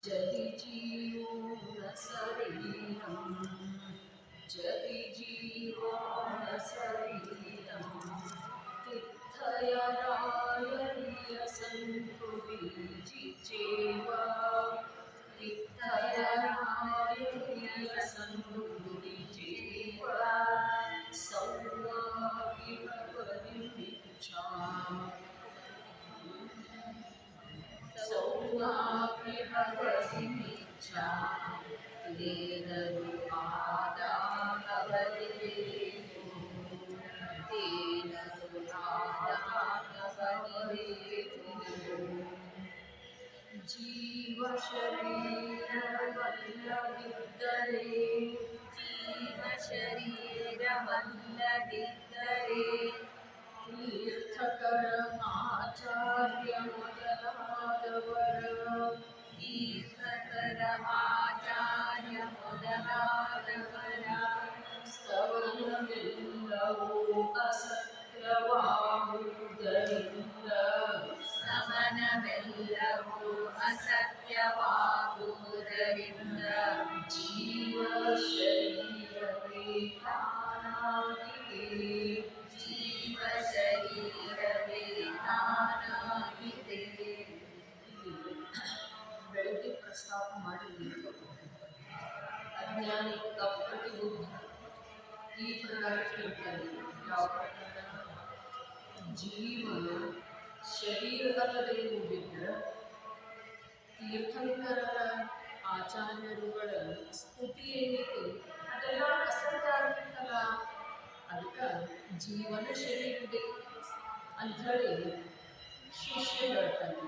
जति जीवो न शरीरं जति जीवो न शरीरं तीर्थयराय सन्तुभिजिचेव तीर्थयराय सन्तुभिजिचेव सौवापि भगवतीमिच्छामि सौवापि भगवतीमिच्छामि तेन जीव शरीरमಲ್ಲದಿದ್ದರೆ तीर्थकर आचार्य ಮೊದಲಾದವರ ಸ್ತವನವೆಲ್ಲವೂ ಅಸತ್ಯವಾಗುವುದರಿಂದ ಜೀವ ಶರೀರವೇ ತಾನಾಗಿದೆ ಜೀವ ಶರೀರವೇ ತಾನಾಗಿದೆ. ಬೆಳಗ್ಗೆ ಪ್ರಸ್ತಾಪ ಮಾಡಿದ್ದೀವಿ ಅಜ್ಞಾನಿ ಅಪ್ರತಿಬುದ್ಧ ಈ ಪ್ರಕಾರ ಕೇಳ್ತಾರೆ. ಯಾವ ಪ್ರಕಾರ? ಜೀವನ ಶರೀರದಲ್ಲದೆ ಹೋಗಿದ್ದರೆ ತೀರ್ಥಂಕರರ ಆಚಾರ್ಯರುಗಳ ಸ್ತುತಿ ಏನಿತ್ತು ಅದೆಲ್ಲ ಅಸತ್ಯ ಆಗಿತ್ತಲ್ಲ, ಅದಕ್ಕೆ ಜೀವನ ಶರೀರದೆ ಅಂಥೇಳಿ ಶಿಷ್ಯ ಹೇಳ್ತಾನೆ.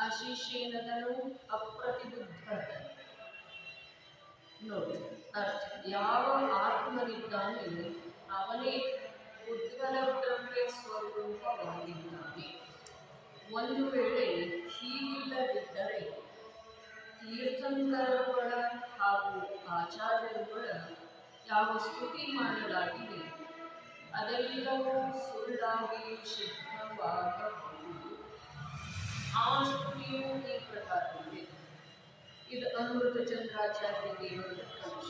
ಆ ಶಿಷ್ಯ ಏನದನು? ಅಪ್ರತಿಬುದ್ಧ. ನೋಡಿ ಅರ್ಥ, ಯಾವ ಆತ್ಮನಿದ್ದಾನೆ ಅವನೇ ಉದ್ಗಲ ಬ್ರಹ್ಮ ಸ್ವರೂಪವಾಗಿದ್ದಾನೆ. ಒಂದು ವೇಳೆ ಹೀಗಿಲ್ಲದಿದ್ದರೆ ತೀರ್ಥಂಕರರುಗಳ ಹಾಗೂ ಆಚಾರ್ಯರುಗಳ ಯಾವ ಸ್ತುತಿ ಮಾಡಲಾಗಿದೆ ಅದೆಲ್ಲವೂ ಸುಳ್ಳಾಗಿ ಸಿದ್ಧವಾಗಬಹುದು. ಆ ಸ್ತುತಿಯು ಈ ಪ್ರಕಾರವಿದೆ. ಇದು ಅಮೃತ ಚಂದ್ರಾಚಾರ್ಯ ದೇವರ ಅಂಶ.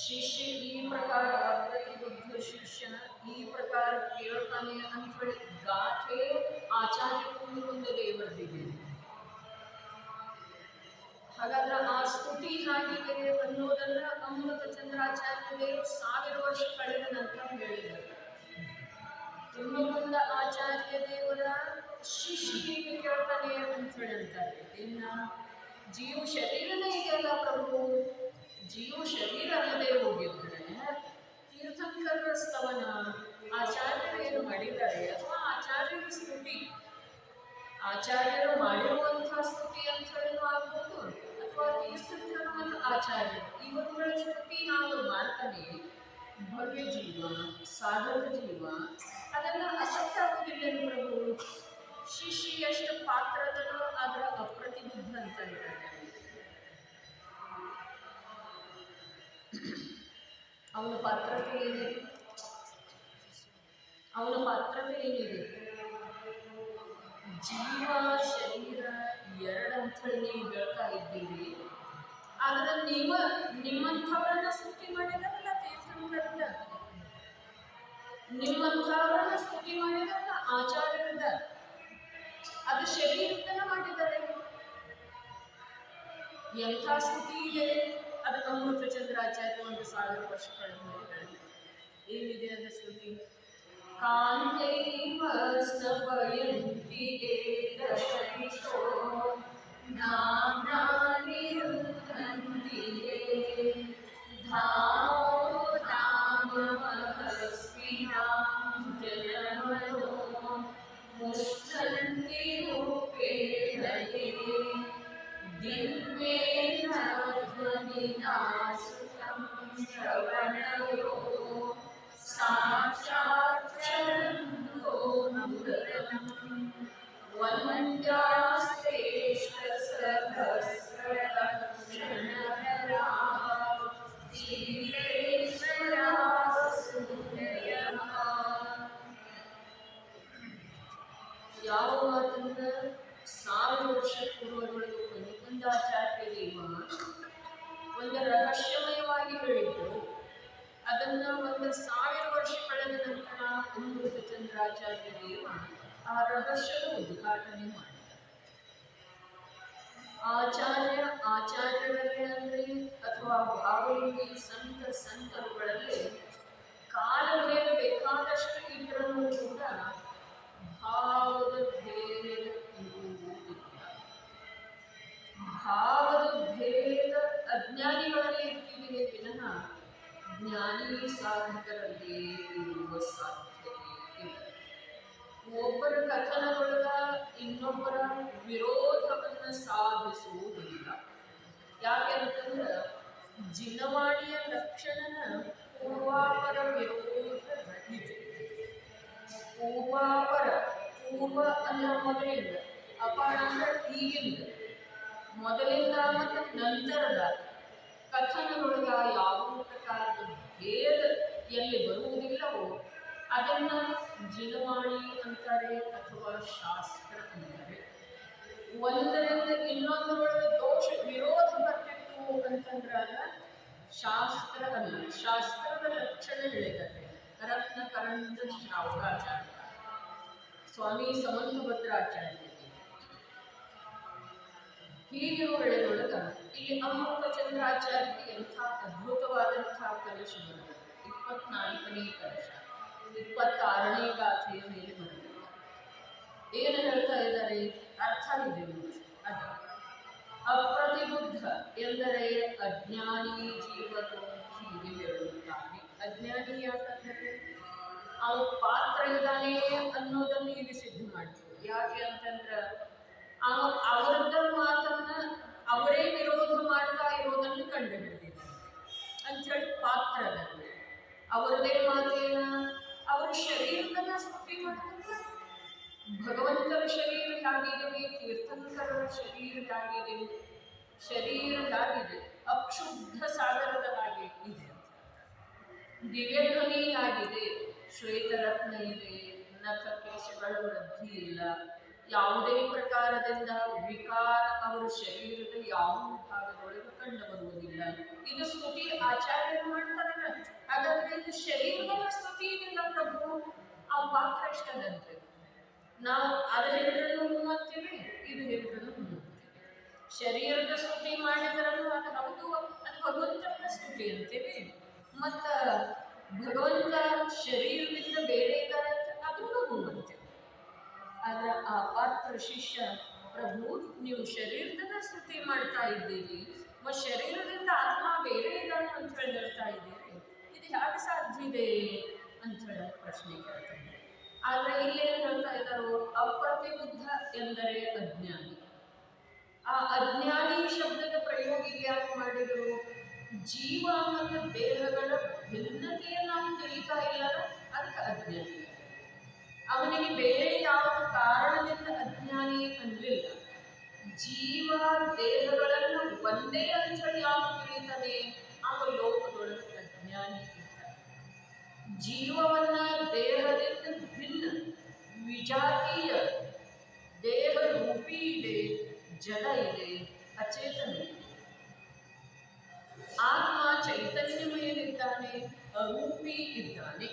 ಶಿಷ್ಯ ಈ ಪ್ರಕಾರ ಪ್ರತಿಬುದ್ಧ ಶಿಷ್ಯ ಈ ಪ್ರಕಾರ ಕೇಳ್ತಾನೆ ಅಂಥೇಳಿ ಗಾಥೆ ಆಚಾರ್ಯರು ಒಂದು ದೇವರದಿದೆ. ಹಾಗಾದ್ರೆ ಆ ಸ್ತುತಿ ಹಾಗಿದೆ ಅನ್ನೋದನ್ನ ಅಮೃತ ಚಂದ್ರಾಚಾರ್ಯ ದೇವರು 1000 ವರ್ಷ ಕಳೆದ ನಂತರ ಹೇಳಿದರು. ತುಮಕುಂದ ಆಚಾರ್ಯ ದೇವರ ಶಿಷ್ಯರಿಗೆ ಕೇಳ್ತಾನೆ ಅಂತ ಹೇಳ್ತಾರೆ. ಇನ್ನ ಜೀವ ಶರೀರನೇ ಇದೆಯಲ್ಲ ಪ್ರಭು, ಜೀವ ಶರೀರ ಅಲ್ಲದೆ ಹೋಗಿದ್ರೆ ತೀರ್ಥಂಕರರ ಸ್ತವನ ಆಚಾರ್ಯರು ಏನು ಮಾಡಿದ್ದಾರೆ ಅಥವಾ ಆಚಾರ್ಯರ ಸ್ತುತಿ ಆಚಾರ್ಯರು ಮಾಡಿರುವಂತಹ ಸ್ತುತಿ ಅಂತ ಹೇಳಲು ಆಗ್ಬೋದು, ಅಥವಾ ತೀರ್ಥಂಕರ ಮತ್ತು ಆಚಾರ್ಯರು ಇವರುಗಳ ಸ್ತುತಿ ನಾವು ಮಾಡ್ತಾನೆ ಭವ್ಯ ಜೀವ ಸಾಧಕ ಜೀವ ಅದೆಲ್ಲ ಅಸತ್ಯ ಆಗುವುದಿಲ್ಲ ಪ್ರಭು. ಶಿಷ್ಯ ಎಷ್ಟು ಪಾತ್ರದಲ್ಲೋ ಅದರ ಅಪ್ರತಿಬುದ್ಧ ಅಂತ ಹೇಳ್ತಾರೆ. ಅವನ ಪಾತ್ರತೆ ಏನಿದೆ? ಅವನ ಪಾತ್ರತೆ ಏನಿದೆ? ಜೀವ ಶರೀರ ಎರಡಂಥೇಳಿ ನೀವು ಹೇಳ್ತಾ ಇದ್ದೀರಿ. ಆದರೆ ನಿಮ್ಮಂಥವರನ್ನ ಸ್ತುತಿ ಮಾಡಿದಾರಲ್ಲ ತೀರ್ಥಂಕರದ, ನಿಮ್ಮಂಥವರನ್ನ ಸ್ತುತಿ ಮಾಡಿದಾರಲ್ಲ ಆಚಾರ್ಯರದ, ಅದು ಶರೀರದನ್ನ ಮಾಡಿದ್ದಾರೆ. ಎಂಥ ಸ್ತುತಿ ಇದೆ ಅದು ಅಮೃತ ಚಂದ್ರಾಚಾರ್ಯ 1000 ವರ್ಷಗಳ ಮೇಲೆ ಏನಿದೆ ಅದು ಸ್ತುತಿ? ಕಾಂತೈವ ಸ್ತವಯಂತಿ ಏತಶಿಶೋ ನಾಮ್ನಾ ನಿರುದ್ಧಂತಿ ಧಾಮೋ ಧಾಮಮಹಸ್ವಿನಾಂ ಜನಮನೋ ಮುಷ್ಠಂತಿ ರೂಪೇಣ ದಿವ್ಯೇನ ಧ್ವನಿನಾ ಸುತಂ ಶ್ರವಣಯೋ ಸಾಕ್ಷಾತ್ ಚರಂದೋ ಮುದರಂ ವಂದ್ಯಾಸ್ತೇಷ್ಟ ಸಹಸ್ರಲಕ್ಷಣಧರಾ ತೀರ್ಥೇಶ್ವರಾ ಸೂರ್ಯಃ. ಯಾವ ಮಾತನ್ನ 1000 ವರ್ಷ ಪೂರ್ವದೊಳಗೆ ಅಮೃತಾಚಾರ್ಯ ದೇವ ಒಂದು ರಹಸ್ಯಮಯವಾಗಿ ಹೇಳಿದ್ದು. ಅದನ್ನ 1000 ವರ್ಷ ಕಳೆದ ನಂತರ ಅಮೃತ ಚಂದ್ರಾಚಾರ್ಯ ದೇವ ಆ ರಹಸ್ಯದ ಉದ್ಘಾಟನೆ ಮಾಡಿದ. ಆಚಾರ್ಯರಲ್ಲಿ ಅಂದರೆ ಅಥವಾ ಭಾವಯೋಗಿ ಸಂತರುಗಳಲ್ಲಿ ಕಾಲಭೇದ ಬೇಕಾದಷ್ಟು ಇದ್ರೂ ಕೂಡ ಭಾವದ ಭೇದ ಇರುವುದಿಲ್ಲ. ಭಾವದ ಭೇದ ಅಜ್ಞಾನಿಗಳಲ್ಲಿ ಇರ್ತಿದೆಯೇ ವಿನಃ ಜ್ಞಾನಿ ಸಾಧಕರಲ್ಲಿ ಇರುವ ಸಾಧ್ಯತೆ ಇಲ್ಲ. ಒಬ್ಬರ ಕಥನದೊಳಗ ಇನ್ನೊಬ್ಬರ ವಿರೋಧವನ್ನು ಸಾಧಿಸುವುದಿಲ್ಲ. ಯಾಕೆ ಅಂತಂದ್ರೆ ಜಿನವಾಣಿಯ ಲಕ್ಷಣನ ಪೂರ್ವಾಪರ ವಿರೋಧ ಇದೆ. ಪೂರ್ವ ಅಂದ್ರೆ ಮೊದಲಿಂದ, ಅಪಾರ ಅಂದ್ರೆ ಈಗಿಂದ, ಮೊದಲಿಂದ ಮತ್ತು ನಂತರದ ಕಥನದೊಳಗ ಯಾವ ಪ್ರಕಾರದ ಭೇದ ಎಲ್ಲಿ ಬರುವುದಿಲ್ಲವೋ ಅದನ್ನ ಜಿನವಾಣಿ ಅಂತಾರೆ ಅಥವಾ ಶಾಸ್ತ್ರ ಅಂತಾರೆ. ಒಂದರಿಂದ ಇನ್ನೊಂದರೊಳಗೆ ದೋಷ ವಿರೋಧ ಬರ್ತಿತ್ತು ಅಂತಂದ್ರೆ ಶಾಸ್ತ್ರ ಅಲ್ಲ. ಶಾಸ್ತ್ರದ ಲಕ್ಷಣ ಹೇಳಿದ್ದಾರೆ ರತ್ನ ಕರಂದ ಶ್ರಾವಕಾಚಾರ್ಯ, ಸ್ವಾಮಿ ಸಮಂತಭದ್ರಾಚಾರ್ಯ. ಹೀಗಿರುವ ವೇಳೆಯೊಳಗ ಇಲ್ಲಿ ಅಮೃತ ಚಂದ್ರಾಚಾರ್ಯ ಎಂಥ ಅದ್ಭುತವಾದಂತಹ ಕಲಶ ಬರೆದ 24ನೇ ಕಲಶ 26ನೇ ಗಾಥೆಯ ಮೇಲೆ ಬರೆದಿಲ್ಲ. ಏನು ಹೇಳ್ತಾ ಇದ್ದಾರೆ? ಅರ್ಥ ಇದೆ ಅದ ಅಪ್ರತಿಬುದ್ಧ ಎಂದರೆ ಅಜ್ಞಾನಿ ಜೀವನು ಹೀಗೆ ಹೇಳುತ್ತಾನೆ. ಅಜ್ಞಾನಿ ಯಾಕಂದರೆ ಅವನು ಪಾತ್ರ ಇದ್ದಾನೆ ಅನ್ನೋದನ್ನು ಈಗ ಸಿದ್ಧ ಮಾಡ್ತೀವಿ. ಯಾಕೆ ಅಂತಂದ್ರೆ ಅವರದ್ದ ಮಾತನ್ನ ಅವರೇ ವಿರೋಧ ಮಾಡ್ತಾ ಇರೋದನ್ನು ಕಂಡು ಹಿಡಿದಿದ್ದಾರೆ ಅಂಥೇಳಿ ಪಾತ್ರದಲ್ಲಿ ಅವರದೇ ಮಾತೇನ ಅವರ ಶರೀರದನ್ನ ಸ್ತುತಿ ಮಾಡ್ತಾರೆ. ಭಗವಂತರ ಶರೀರ ಹೇಗಿದೆ, ತೀರ್ಥಂಕರರ ಶರೀರ ಹೇಗಿದೆ, ಶರೀರ ಹೇಗಿದೆ, ಅಕ್ಷುಬ್ಧ ಸಾಗರದ ಹಾಗೆ ಇದೆ, ದಿವ್ಯಧ್ವನಿ ಆಗಿದೆ, ಶ್ವೇತರತ್ನ ಇದೆ, ನಖ ಕೇಶಗಳ ವೃದ್ಧಿ ಇಲ್ಲ, ಯಾವುದೇ ಪ್ರಕಾರದಿಂದ ವಿಕಾರ ಅವರ ಶರೀರದ ಯಾವ ಭಾಗದೊಳಗೆ ಕಂಡು ಬರುವುದಿಲ್ಲ. ಇದು ಸ್ತುತಿ ಆಚಾರ್ಯರು ಮಾಡ್ತಾರಲ್ಲ. ಹಾಗಾದ್ರೆ ಇದು ಶರೀರದ ಸ್ತುತಿ ಇದೆಲ್ಲ ಪ್ರಭು ಅವ ಪಾತ್ರ ಇಷ್ಟದಂತೆ. ನಾವು ಅದು ಹೇಳಿದ್ರೂ ಮೂವತ್ತೀವಿ, ಇದು ಹೇಳಿದ್ರೂ ಮೂವತ್ತೀವಿ. ಶರೀರದ ಸ್ತುತಿ ಮಾಡಿದ್ರೂ ಅದು ಹೌದು, ಅದು ಭಗವಂತನ ಸ್ತುತಿ ಅಂತೇವೆ. ಮತ್ತ ಭಗವಂತ ಶರೀರದಿಂದ ಬೇರೆ ಇದ್ದಾರೆ ಅಂತ ಅದನ್ನು ಮೂವತ್ತೀವಿ. ಆದ್ರೆ ಆ ಪಾತ್ರ ಶಿಷ್ಯ ಪ್ರಭು ನೀವು ಶರೀರದಿಂದ ಸ್ತುತಿ ಮಾಡ್ತಾ ಇದ್ದೀರಿ, ಮತ್ತು ಶರೀರದಿಂದ ಆತ್ಮ ಬೇರೆ ಇದ್ದಾನೆ ಅಂತ ಹೇಳಿ ಹೇಳ್ತಾ ಇದ್ದೀರಿ, ಇದು ಹೇಗೆ ಸಾಧ್ಯ ಇದೆ ಅಂತ ಹೇಳಿ ಪ್ರಶ್ನೆ ಕೇಳ್ತಾರೆ. ಆದ್ರೆ ಇಲ್ಲೇನು ಹೇಳ್ತಾ ಇದ್ದಾರೋ ಅಪ್ರತಿಬುದ್ಧ ಎಂದರೆ ಅಜ್ಞಾನಿ. ಆ ಅಜ್ಞಾನಿ ಶಬ್ದದ ಪ್ರಯೋಗ ಯಾಕೆ ಮಾಡಿದರು? ಜೀವ ಮತ್ತು ದೇಹಗಳ ಭಿನ್ನತೆಯನ್ನು ನಾವು ತಿಳಿತಾ ಇಲ್ಲ, ಅದಕ್ಕೆ ಅಜ್ಞಾನಿ. ಅವನಿಗೆ ಬೇರೆ ಯಾವ ಕಾರಣದಿಂದ ಅಜ್ಞಾನಿ ಅನ್ನಲಿಲ್ಲ. ಜೀವ ದೇಹಗಳನ್ನು ಒಂದೇ ಅಂತೇಳಿ ಯಾವ ತಿಳಿತಾನೆ ಅವ ಲೋಕದೊಳಗೆ ಅಜ್ಞಾನಿ ಇರ್ತಾನೆ. ಜೀವವನ್ನ ದೇಹದಿಂದ ಭಿನ್ನ ವಿಜಾತೀಯ ದೇಹ ರೂಪಿ ಇದೆ, ಜಡ ಇದೆ, ಅಚೇತನ ಇದೆ. ಆತ್ಮ ಚೈತನ್ಯಮಯನಿದ್ದಾನೆ, ಅರೂಪಿ ಇದ್ದಾನೆ.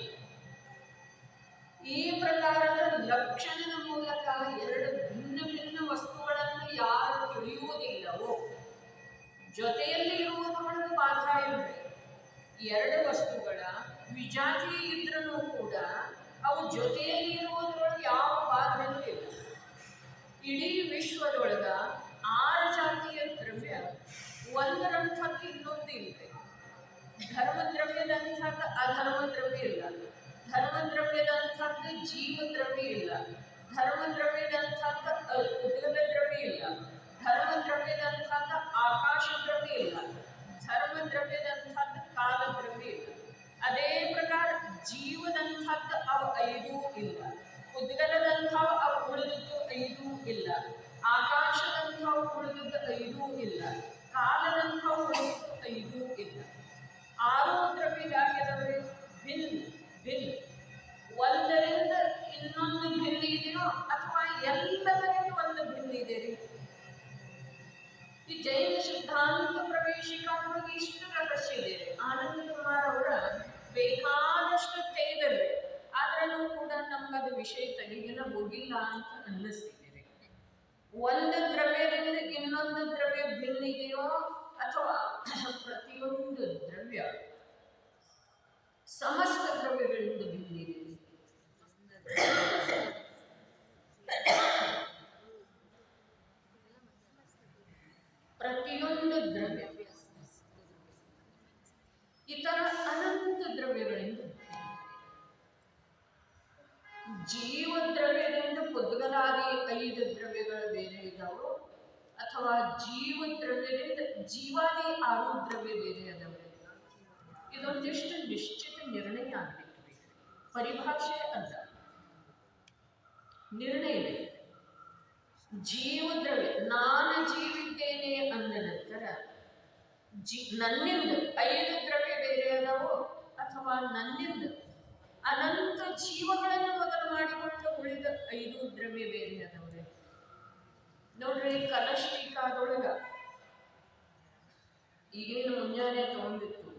ಈ ಪ್ರಕಾರದ ಲಕ್ಷಣದ ಮೂಲಕ ಎರಡು ಭಿನ್ನ ಭಿನ್ನ ವಸ್ತುಗಳನ್ನು ಯಾರು ತಿಳಿಯುವುದಿಲ್ಲವೋ, ಜೊತೆಯಲ್ಲಿ ಇರುವುದರೊಳಗೆ ಬಾಧ ಇರಬೇಕು. ಎರಡು ವಸ್ತುಗಳ ವಿಜಾತಿ ಇದ್ರೂ ಕೂಡ ಅವು ಜೊತೆಯಲ್ಲಿ ಇರುವುದರೊಳಗೆ ಯಾವ ಬಾಧೆಯೂ ಇಲ್ಲ. ಇಡೀ ವಿಶ್ವದೊಳಗ 6 ಜಾತಿಯ ದ್ರವ್ಯ ಒಂದರಂಥದ್ದು ಇನ್ನೊಂದು ಇರುತ್ತೆ. ಧರ್ಮ ದ್ರವ್ಯದಂಥದ್ದು ಅಧರ್ಮ ದ್ರವ್ಯ ಇಲ್ಲ, ಧರ್ಮ ದ್ರವ್ಯದಂಥದ್ದು ಜೀವ ದ್ರವ್ಯ ಇಲ್ಲ, ಧರ್ಮ ದ್ರವ್ಯದಂಥದ್ದು ಉದ್ಗಮ ದ್ರವ್ಯ ಇಲ್ಲ, ಧರ್ಮ ದ್ರವ್ಯದಂಥದ್ದು ಆಕಾಶ ದ್ರವ್ಯ ಇಲ್ಲ, ಧರ್ಮ ದ್ರವ್ಯದಂಥದ್ದು ಕಾಲ ದ್ರವ್ಯ ಇಲ್ಲ. ಅದೇ ಪ್ರಕಾರ ಜೀವದಂಥದ್ದು ಅವು 5 ಇಲ್ಲ, ಉದ್ಗಲದಂಥವು ಅವು ಉಳಿದದ್ದು 5 ಇಲ್ಲ, ಆಕಾಶದಂಥವು ಉಳಿದದ್ದು 5 ಇಲ್ಲ, ಕಾಲದಂಥವು ಉಳಿದದ್ದು 5 ಇಲ್ಲ. 6 ದ್ರವ್ಯ ಯಾಕೆದವೆ? ಭಿನ್ನ ಭಿನ್ನ. ಒಂದರಿಂದ ಇನ್ನೊಂದು ಭಿನ್ನ ಇದೆಯೋ ಅಥವಾ ಎಲ್ಲದರಿಂದ ಒಂದು ಭಿನ್ನ ಇದೆ ರೀ? ಈ ಜೈನ ಸಿದ್ಧಾಂತ ಪ್ರವೇಶಿಕಾಗಿ ಇಷ್ಟು ರಹಸ್ಯ ಇದೆ. ಆನಂದ ಕುಮಾರ್ ಅವರ ಬೇಕಾದಷ್ಟು ತೆಗೆದರೆ ಆದ್ರೂ ಕೂಡ ನಮಗದು ವಿಷಯ ತಲೆಗೆಲ್ಲ ಹೋಗಿಲ್ಲ ಅಂತ ಅನ್ನಿಸ್ತಿದೆ. ಒಂದು ದ್ರವ್ಯದಿಂದ ಇನ್ನೊಂದು ದ್ರವ್ಯ ಭಿನ್ನಿದೆಯೋ ಅಥವಾ ಪ್ರತಿಯೊಂದು ದ್ರವ್ಯ ಸಮಸ್ತ ದ್ರವ್ಯಗಳಿಂದ ಭಿನ್ನಿದೆ. ಪ್ರತಿಯೊಂದು ದ್ರವ್ಯ ಇತರ ಅನಂತ ದ್ರವ್ಯಗಳಿಂದ, ಜೀವ ದ್ರವ್ಯದಿಂದ ಪುದ್ಗಲಾದಿ 5 ದ್ರವ್ಯಗಳು ಬೇರೆ ಇದ್ದಾವೆ ಅಥವಾ ಜೀವ ದ್ರವ್ಯದಿಂದ ಜೀವಾದಿ 6 ದ್ರವ್ಯ ಬೇರೆ ಅದಾವೆ. ಇದೊಂದಿಷ್ಟು ನಿಶ್ಚಿತ ನಿರ್ಣಯ ಆಗಬೇಕು. ಪರಿಭಾಷೆ ಅಲ್ಲ, ನಿರ್ಣಯ ಇದೆ. ಜೀವ ದ್ರವ್ಯ ನಾನು ಜೀವಿದ್ದೇನೆ ಅಂದ ನಂತರ ನನ್ನಿಂದ 5 ದ್ರವ್ಯ ಬೇರೆ ಅದಾವೋ ಅಥವಾ ನನ್ನಿಂದ ಅನಂತ ಜೀವಗಳನ್ನು ಮೊದಲು ಮಾಡಿಕೊಂಡು ಉಳಿದ 5 ದ್ರವ್ಯ ಬೇರೆ ಅದಾವ್ರೆ. ನೋಡ್ರಿ, ಕಲಷ್ಟಿಕಾದೊಳಗ ಈಗೇನು ಮುಂಜಾನೆ ತಗೊಂಡಿತ್ತು,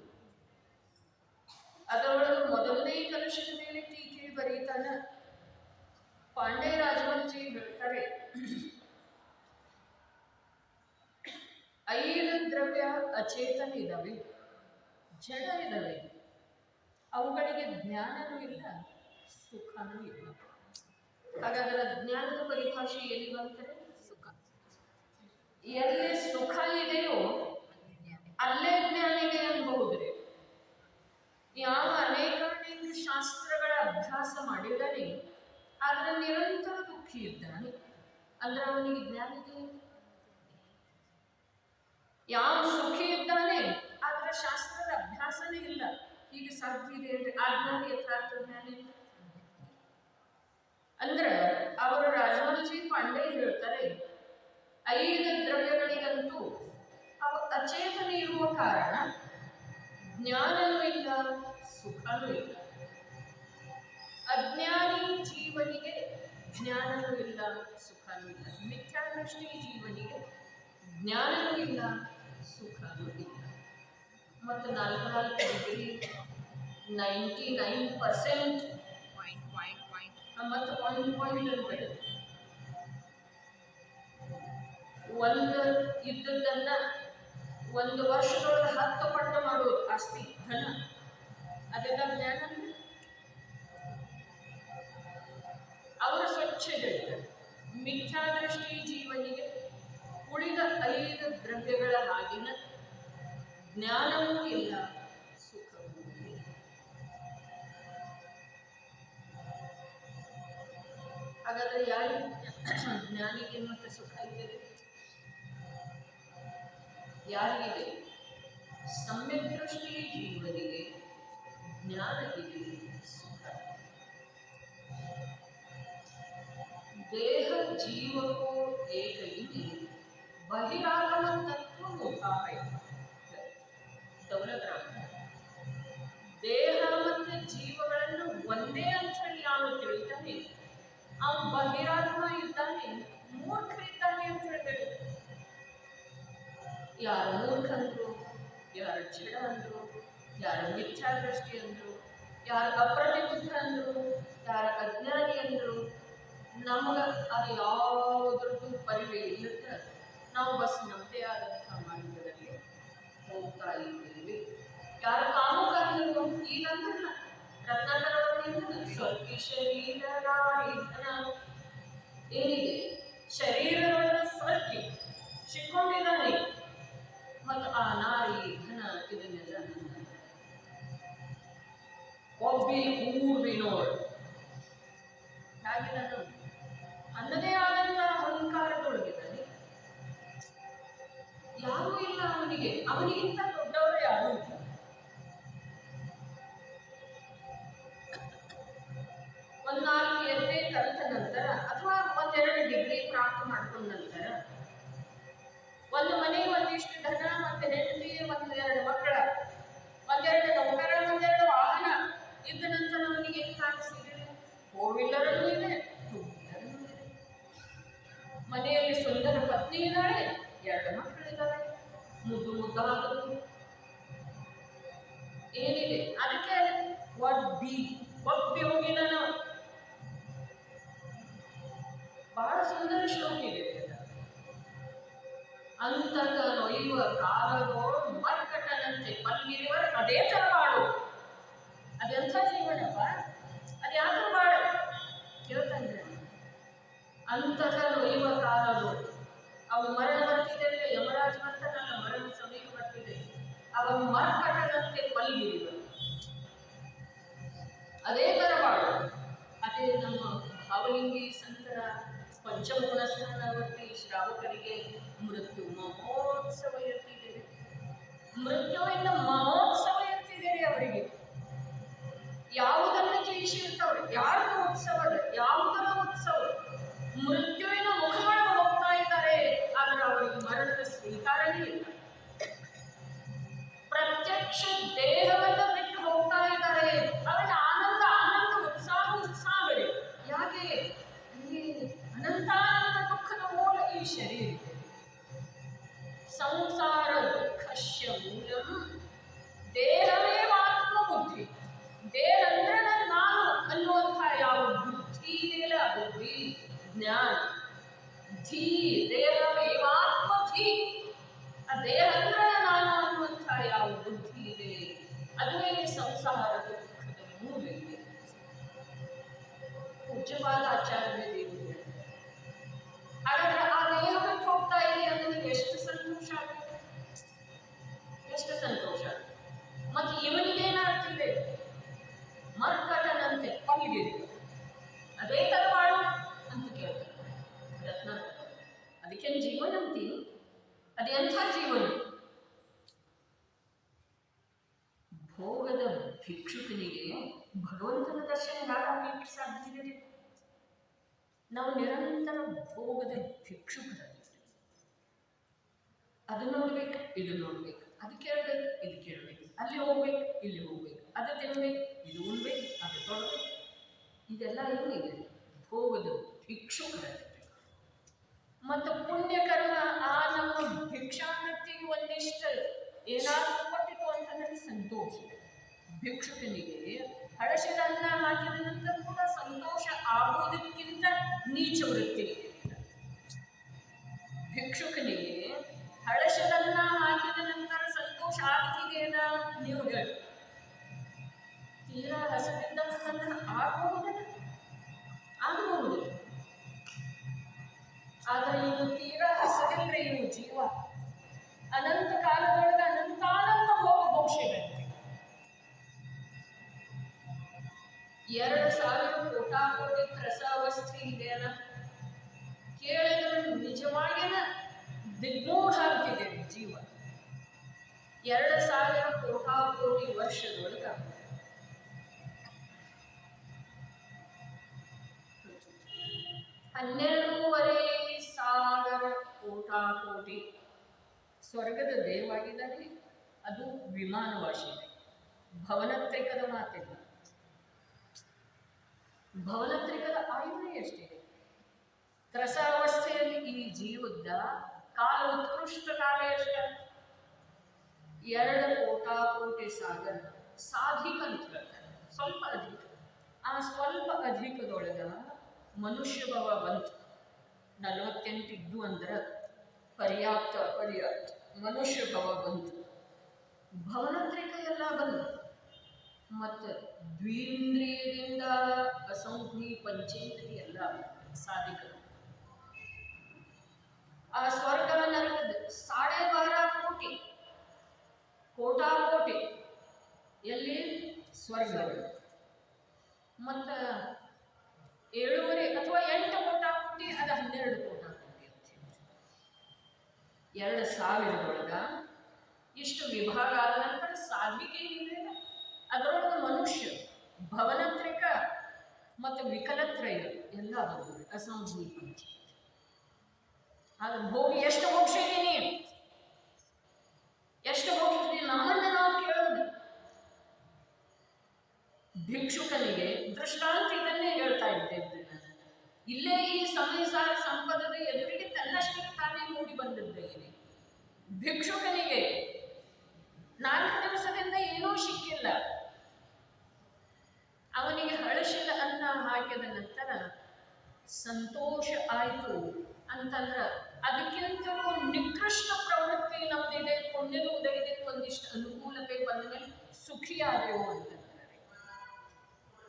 ಅದರೊಳಗೆ ಮೊದಲನೇ ಕಲಶದ ಮೇಲೆ ಟೀಕೆ ಬರೀತಾನ ಪಾಂಡೆ ರಾಜವಂಶಿ ಹೇಳ್ತಾರೆ, 5 ದ್ರವ್ಯ ಅಚೇತನ ಇದ್ದಾವೆ, ಜಡ ಇದ್ದಾವೆ, ಅವುಗಳಿಗೆ ಜ್ಞಾನನೂ ಇಲ್ಲ, ಸುಖನೂ ಇಲ್ಲ. ಹಾಗಾದ್ರೆ ಜ್ಞಾನದ ಪರಿಭಾಷೆ ಎಲ್ಲಿ ಬಂತಾರೆ? ಸುಖ. ಎಲ್ಲಿ ಸುಖ ಇದೆಯೋ ಅಲ್ಲೇ ಜ್ಞಾನ ಇದೆ ಅನ್ಬಹುದ್ರಿ. ಯಾವ ಅನೇಕ ಶಾಸ್ತ್ರಗಳ ಅಭ್ಯಾಸ ಮಾಡಿದ್ದಾನೆ ಆದ್ರೆ ನಿರಂತರ ದುಃಖಿ ಇದ್ದಾನೆ ಅಂದ್ರೆ ಅವನಿಗೆ ಜ್ಞಾನ ಇದೆ. ಯಾವ ಸುಖಿ ಇದ್ದಾನೆ ಆದ್ರೆ ಶಾಸ್ತ್ರದ ಅಭ್ಯಾಸನೇ ಇಲ್ಲ, ಹೀಗೆ ಸಾಧ್ಯ ಇದೆ ಅಂದ್ರೆ ಆ ಜ್ಞಾನ ಯಥಾರ್ಥ ಜ್ಞಾನ ಇಲ್ಲ. ಅಂದ್ರೆ ಅವರು ರಾಜವಂಶಿ ಪಾಂಡೆ ಹೇಳ್ತಾರೆ, 5 ದ್ರವ್ಯಗಳಿಗಂತೂ ಅವು ಅಚೇತನ ಇರುವ ಕಾರಣ ಜ್ಞಾನನೂ ಇಲ್ಲ, ಸುಖನೂ ಇಲ್ಲ. ಅಜ್ಞಾನಿ ಜೀವನಿಗೆ ಜ್ಞಾನನೂ ಇಲ್ಲ, ಸುಖನೂ ಇಲ್ಲ. ಮಿಥ್ಯಾದೃಷ್ಟಿ ಜೀವನಿಗೆ ಜ್ಞಾನನೂ ಇಲ್ಲ, ಸುಖನೂ ಇಲ್ಲ. ಮತ್ತು 4 ಡಿಗ್ರಿ 99% ಮತ್ತು ಪಾಯಿಂಟ್ ಅಂತ ಒಂದು ಇದ್ದದ್ದನ್ನ 1 ವರ್ಷದೊಳಗೆ 10 ಪಟ್ಟು ಮಾಡೋದು ಆಸ್ತಿ ಧನ, ಅದೆಲ್ಲ ಜ್ಞಾನ. ಅವರ ಸ್ವಚ್ಛ ಹೇಳಿದ್ದಾರೆ, ಮಿಥ್ಯಾದೃಷ್ಟಿ ಜೀವನಿಗೆ ಉಳಿದ 5 ದ್ರವ್ಯಗಳ ಹಾಗಿನ ಜ್ಞಾನವೂ ಇಲ್ಲ, ಸುಖವೂ ಇಲ್ಲ. ಹಾಗಾದ್ರೆ ಯಾರು ಜ್ಞಾನಿಗೆ ಮತ್ತೆ ಸುಖ ಇದೆ? ಯಾರಿಗಿದೆ? ಸಮ್ಯಕ್ ದೃಷ್ಟಿ ಜೀವನಿಗೆ ಜ್ಞಾನ ಇದೆ, ಸುಖ. ದೇಹ ಜೀವಕೋ ಏಕ ಇತಿ ಬಹಿರಾಗಮ ತತ್ವ ಮುಖಾಯ. ದೇಹ ಮತ್ತು ಜೀವಗಳನ್ನು ಒಂದೇ ಅಂತ ಯಾರು ತಿಳಿತಾನೆ ಅವನು ಬಹಿರಾಗಮ ಇದ್ದಾನೆ, ಮೂರ್ಖ ಇದ್ದಾನೆ ಅಂತ ಹೇಳ್ತಾರೆ. ಯಾರು ಮೂರ್ಖ ಅಂದ್ರು, ಯಾರು ಜಡ ಅಂದ್ರು, ಯಾರು ಮಿಥ್ಯಾದೃಷ್ಟಿ ಅಂದ್ರು, ಯಾರು ಅಪ್ರತಿಬುದ್ಧ ಅಂದ್ರು, ಯಾರು ಅಜ್ಞಾನಿ ಅಂದ್ರು, ನಮಗ ಅದು ಯಾವುದ್ರದ್ದು ಪರಿವೆ ಇಲ್ಲದ ನಾವು ಬಸ್ ನಮ್ಮದೇ ಆದಂತಹ ಮಾರ್ಗದಲ್ಲಿ ಹೋಗ್ತಾ ಇದ್ದೇವೆ. ಯಾರು ಕಾಮುಕ ಅಂದ್ರು, ಈಗಂದ್ರೆ ರತ್ನಾಕರವರಿಂದ ಸ್ವರ್ಗಿ ಶರೀರ ಏನಿದೆ, ಶರೀರದೊಳಗೆ ಸ್ವರ್ಗಿ ಸಿಕ್ಕೊಂಡಿದ್ದಾನೆ ಮತ್ತು ಆ ನಾರಿ ಧನ ಇದನ್ನೆಲ್ಲ ಒಬ್ಬಿ ಊರ್ವಿನೋಡ್ ಹಾಗೆ ನಾನು ಅನ್ನದೇ ಆದಂತಹ ಅಹಂಕಾರದೊಳಗಿದ್ದಾನೆ. ಯಾರೂ ಇಲ್ಲ ಅವನಿಗೆ, ಅವನಿಗಿಂತ ದೊಡ್ಡವರು ಯಾರೂ ಇಲ್ಲ. ಒಂದು 4 ಎತ್ತೆ ಕಲಿತ ನಂತರ ಅಥವಾ 1-2 ಡಿಗ್ರಿ ಪ್ರಾಪ್ತ ಮಾಡ್ಕೊಂಡ ನಂತರ ಒಂದು ಮನೆ, ಒಂದಿಷ್ಟು ಧನ, ಒಂದು ಹೆಂಡತಿ, 1-2 ಮಕ್ಕಳ, 1-2 ನೌಕರ, 1-2 ವಾಹನ ಇದ್ದ ನಂತರ ಅವನಿಗೆ ಏನು ಕಾಣಿಸಿದೆ? 4 ವೀಲರಲ್ಲೂ ಇದೆ, 2 ವೀಲರಲ್ಲೂ ಇದೆ. ಮನೆಯಲ್ಲಿ ಸುಂದರ ಪತ್ನಿ ಇದ್ದಾಳೆ, 2 ಮಕ್ಕಳಿದ್ದಾರೆ. ಮುಂಭಾಗದ್ದು ಏನಿದೆ ಅದಕ್ಕೆ ಒಬ್ಬಿ ಹೋಗಿದಾನ. ಬಹಳ ಸುಂದರ ಶ್ಲೋಕ ಇದೆ. ಅಂತಕ ನೊಯ್ಯುವ ಕಾಲದೋ ಮರ್ಕಟನಂತೆ ಮಲ್ಗಿರುವರ್ ಅದೇ ತರ ಮಾಡು. ಅದೆಂಥ ಜೀವನಪ್ಪ, ಅದು ಯಾವ ತರ ಮಾಡು ಕೇಳ್ತಾನೆ. ಅಂತಕ ನೊಯ್ಯುವ ಕಾಲದೋ, ಅವು ಮರಣ ಬರ್ತಿದೆ, ಯಮರಾಜ ಬರ್ತಾನಲ್ಲ, ಮರಣ ಸಮೀಪ ಬರ್ತಿದೆ, ಅವ ಮರ್ಕಟನಂತೆ ಮಲ್ಗಿರುವರು ಅದೇ ತರ ಮಾಡು. ಅದೇ ನಮ್ಮ ಭಾವಲಿಂಗಿ ಸಂತರ ಪಂಚಮಗುಣ ಸ್ಥಾನವರ್ತಿ ಶ್ರಾವಕರಿಗೆ ಮೃತ್ಯು ಮಹೋತ್ಸವ ಇರ್ತಿದ್ದೇವೆ. ಮೃತ್ಯುವಿನ ಮಹೋತ್ಸವ ಇರ್ತಿದ್ದೇವೆ. ಅವರಿಗೆ ಯಾವುದನ್ನು ಜಯಿಸಿರ್ತಾವ್ರೆ, ಯಾರದ ಉತ್ಸವದ, ಯಾವುದರ ಉತ್ಸವ, ಮೃತ್ಯುವಿನ ಮುಖಗಳನ್ನು ಹೋಗ್ತಾ ಇದ್ದಾರೆ. ಆದರೆ ಅವರಿಗೆ ಮರಣದ ಸ್ವೀಕಾರವೇ ಇಲ್ಲ. ಪ್ರತ್ಯಕ್ಷ ದೇಹವನ್ನು ಬಿಟ್ಟು ಹೋಗ್ತಾ ಇದ್ದಾರೆ. ಅವರ ಆನಂದ ಆನಂದ, ಉತ್ಸಾಹ ಉತ್ಸಾಹವೇ. ಯಾಕೆ? ಅನಂತಾನಂದ ದುಃಖದ ಮೂಲ ಈ ಶರೀರ. ಸಂಸಾರ ದುಃಖಸ್ಯ ಮೂಲಂ ದೇಹಮೇವಾತ್ಮ ಬುದ್ಧಿ. ದೇಹ ಅಂದ್ರೆ ನಾನು ಅನ್ನುವಂಥ ಯಾವ ಬುದ್ಧಿ ಇದೆಯಲ್ಲ, ಬುದ್ಧಿ ಜ್ಞಾನ ಧೀ, ದೇಹಮೇವಾತ್ಮ ಧೀ. ಆ ದೇಹ ಅಂದ್ರೆ ನಾನು ಅನ್ನುವಂಥ ಯಾವ ಬುದ್ಧಿ ಇದೆ, ಅದುವೇ ಸಂಸಾರ ದುಃಖದ ಮೂಲ ಇದೆ. ಪೂಜ್ಯವಾದ ಆಚಾರ್ಯ ದೇವರು ಹಾಗಾದ್ರೆ ಆ ದೇಹ ಬಿಟ್ಟು ಹೋಗ್ತಾ ಇದೆ ಅಂದ್ರೆ ಎಷ್ಟು ಸಂತೋಷ ಆಗುತ್ತೆ, ಎಷ್ಟು ಸಂತೋಷ. ಮತ್ತೆ ಇವನಿಗೇನಾಗ್ತಿದೆ? ಮರ್ಕಟನಂತೆ ಪಲ್ಗಿರಿ, ಅದೇ ತರ ಮಾಡು ಅಂತ ಕೇಳ್ತಾರೆ ರತ್ನ. ಅದಕ್ಕೇನು ಜೀವನ ಅಂತೀನಿ? ಅದೆಂಥ ಜೀವನ? ಭೋಗದ ಭಿಕ್ಷುಕನಿಗೆ ಭಗವಂತನ ದರ್ಶನ ಯಾಕೆ ಸಾಧ್ಯ ಇದೆ? ನಾವು ನಿರಂತರ ಭೋಗದ ಭಿಕ್ಷುಕರಾಗಿದ್ದೇವೆ. ಅದು ನೋಡ್ಬೇಕು, ಇದು ನೋಡ್ಬೇಕು, ಅದು ಕೇಳ್ಬೇಕು, ಇದು ಕೇಳ್ಬೇಕು, ಅಲ್ಲಿ ಹೋಗ್ಬೇಕು, ಇಲ್ಲಿ ಹೋಗ್ಬೇಕು, ಅದು ತಿನ್ಬೇಕು, ಇದು ಉಣ್ಬೇಕು, ಅದು ತೊಡಬೇಕು. ಇದೆಲ್ಲ ಏನಿದೆ? ಭೋಗದ ಭಿಕ್ಷುಕರಾಗಿರ್ಬೇಕು. ಮತ್ತು ಪುಣ್ಯಕರ್ಮ ಆ ನಮ್ಮ ಭಿಕ್ಷಾವೃತ್ತಿಗೆ ಒಂದಿಷ್ಟು ಏನಾದರೂ ಕೊಟ್ಟಿತು ಅಂತಂದ್ರೆ ಸಂತೋಷ. ಭಿಕ್ಷುಕನಿಗೆ ಹಳಸಿದ ಅನ್ನ ಹಾಕಿದ ನಂತರ ಕೂಡ ಸಂತೋಷ ಆಗುವುದಕ್ಕಿಂತ ನೀಚ ವೃತ್ತಿ. ಭಿಕ್ಷುಕನಿಗೆ ಹಳಸಿದನ್ನ ಹಾಕಿದ ನಂತರ ಸಂತೋಷ ಆಗ್ತಿದೆಯಲ್ಲ, ನೀವು ಹೇಳಿ. ತೀರಾ ಹಸದಿಂದ ಆಗಬಹುದಿಲ್ಲ, ಆಗಬಹುದು. ಆದರೆ ಇವು ತೀರಾ ಹಸದಿಲ್ರಿ, ಇವು ಜೀವ ಅನಂತ ಕಾಲದೊಳಗೆ ಅನಂತಾನಂತ ಭೋಗಭೋಷೆಗಳು. 2000 ಕೋಟಾಕೋಟಿ ರಸಾವಸ್ಥೆ ಇದೆಯಲ್ಲ, ಕೇಳಿದ್ರೆ ನಿಜವಾಗಿನ ದಿಗ್ಮೂಢ ಆಗ್ತಿದೆ ಜೀವ. 2000 ಕೋಟಾಕೋಟಿ ವರ್ಷದೊಳಗ 12,500 ಕೋಟಾಕೋಟಿ ಸ್ವರ್ಗದ ದೇವವಾಗಿದ್ದಾರೆ. ಅದು ವಿಮಾನವಾಸಿ. ಭವನತ್ರಿಕದ ಮಾತಿಲ್ಲ. ಭವನತ್ರಿಕದ ಆಯುರ್ಯ ಎಷ್ಟಿದೆ? ತ್ರಸಾವಸ್ಥೆಯಲ್ಲಿ ಈ ಜೀವದ ಕಾಲ, ಉತ್ಕೃಷ್ಟ ಕಾಲ ಎಷ್ಟು? 2 ಕೋಟಾಕೋಟಿ ಸಾಗರ ಸಾಧಿಕ ಅಂತ ಹೇಳ್ತಾರೆ, ಸ್ವಲ್ಪ ಅಧಿಕ. ಆ ಸ್ವಲ್ಪ ಅಧಿಕದೊಳಗ ಮನುಷ್ಯ ಭವ ಬಂತು. 48 ಇದ್ದು ಅಂದ್ರೆ ಪರ್ಯಾಪ್ತ ಅಪರ್ಯಾಪ್ತ. ಮನುಷ್ಯ ಭವ ಬಂತು, ಭವನತ್ರಿಕ ಎಲ್ಲ ಬಂತು. ಮತ್ತು ದ್ವೀಂದ್ರಿಯದಿಂದ ಅಸಂಖ್ಯ ಪಂಚೇಂದ್ರಿಯ ಎಲ್ಲ ಸಾಧಿಕರು. ಆ ಸ್ವರ್ಗ ನರಕದ 12.5 ಕೋಟಿ ಕೋಟಾಕೋಟಿ ಎಲ್ಲಿ? ಸ್ವರ್ಗಗಳು. ಮತ್ತು 7.5 ಅಥವಾ 8 ಕೋಟಾಕೋಟಿ, ಅದು 12 ಕೋಟಾಕೋಟಿ ಅಂತ ಹೇಳಿ 2000 ಇಷ್ಟು ವಿಭಾಗ ಆದ ನಂತರ ಸಾಧಿಕೆ ಏನಿದೆ, ಅದರೊಳಗೆ ಮನುಷ್ಯ ಭವನತ್ರಿಕ ಮತ್ತು ವಿಕಲತ್ರಯ ಎಲ್ಲ ಬಂದಿದೆ. ಅಸಂಖ್ಯ ಪಂಚ. ಅದು ಭೋಗಿ ಎಷ್ಟು ಮೋಕ್ಷಿದ್ದೀನಿ, ಎಷ್ಟು ಹೋಗಿದ್ದೀನಿ? ನಮ್ಮನ್ನು ನಾವು ಕೇಳೋದು. ಭಿಕ್ಷುಕನಿಗೆ ದೃಷ್ಟಾಂತ ಇದನ್ನೇ ಹೇಳ್ತಾ ಇದ್ದೇವೆ. ಇಲ್ಲೇ ಈ ಸಮಯಸಾರ ಸಂಪದದ ಎದುರಿಗೆ ತನ್ನಷ್ಟಕ್ಕೆ ತಾನೇ ಮೂಡಿ ಬಂದಿದ್ದೇನೆ. ಭಿಕ್ಷುಕನಿಗೆ ಸಂತೋಷ ಆಯಿತು ಅಂತಂದ್ರೆ ಅದಕ್ಕಿಂತಲೂ ನಿಕೃಷ್ಟ ಪ್ರವೃತ್ತಿ ನಮ್ದಿದೆ. ಪುಣ್ಯದ ಉದಯದಿಂದ ಒಂದಿಷ್ಟು ಅನುಕೂಲತೆ ಬಂದ ಮೇಲೆ ಸುಖಿಯಾದೆವು ಅಂತಂದ್ರೆ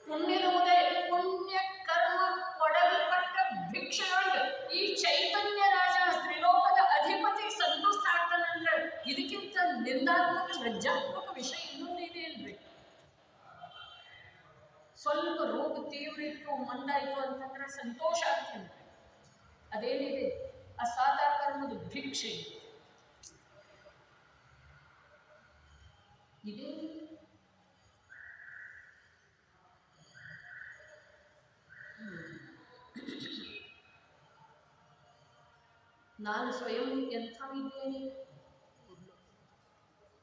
ಪುಣ್ಯದ ಉದಯ, ಪುಣ್ಯ ಕರ್ಮ ಕೊಡಲ್ಪಟ್ಟ ಭಿಕ್ಷೆಯೊಳಗೆ ಈ ಚೈತನ್ಯ ರಾಜ ತ್ರಿಲೋಕದ ಅಧಿಪತಿ ಸಂತುಷ್ಟ ಆಗ್ತಾನಂದ್ರೆ ಇದಕ್ಕಿಂತ ನಿಂದಾತ್ಮಕ ಲಜ್ಜಾತ್ಮಕ ವಿಷಯ ಇನ್ನೊಂದಿದೆ ಅಲ್ರಿ. ಸ್ವಲ್ಪ ರೋಗ ತೀವ್ರ ಇತ್ತು, ಮಂದಾಯಿತು ಅಂತಂದ್ರೆ ಸಂತೋಷ ಆಗ್ತದೆ. ಅದೇನಿದೆ ಅಸಾಧಾರಣದ ಭಿಕ್ಷೆ ಇದೆ. ನಾನು ಸ್ವಯಂ ಎಂಥವಿದ್ದೇನೆ.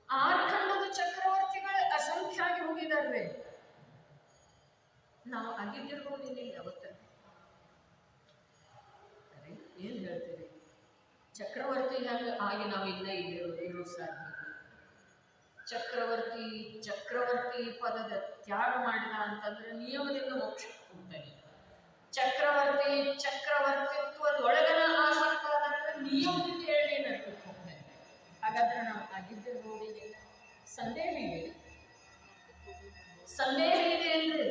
6 ಖಂಡದ ಚಕ್ರವರ್ತಿಗಳ ಅಸಂಖ್ಯಾಗಿ ಹೋಗಿದ್ದಾರೆ. ನಾವು ಆಗಿದ್ದಿರ್ಬೋದಿಲ್ಲ ಯಾವತ್ತ. ಏನ್ ಹೇಳ್ತೀರಿ? ಚಕ್ರವರ್ತಿ ಆಗಿ ನಾವು ಇಲ್ಲ ಇರೋ ಸಾಧ್ಯ. ಚಕ್ರವರ್ತಿ ಪದದ ತ್ಯಾಗ ಮಾಡಿದ ಅಂತಂದ್ರೆ ನಿಯಮದಿಂದ ಮೋಕ್ಷ ಹೋಗ್ತಾನೆ. ಚಕ್ರವರ್ತಿತ್ವದೊಳಗನ ಆಸಕ್ತ ಆದಂದ್ರೆ ನಿಯಮದಿಂದ ಹೇಳಿ ನಡ್ಕೊಂಡು ಹೋಗ್ತಾನೆ. ಹಾಗಾದ್ರೆ ನಾವು ಆಗಿದ್ದಿರ್ಬೋದಿಲ್ಲ. ಸಂದೇಹ ಇದೆ ಅಂದ್ರೆ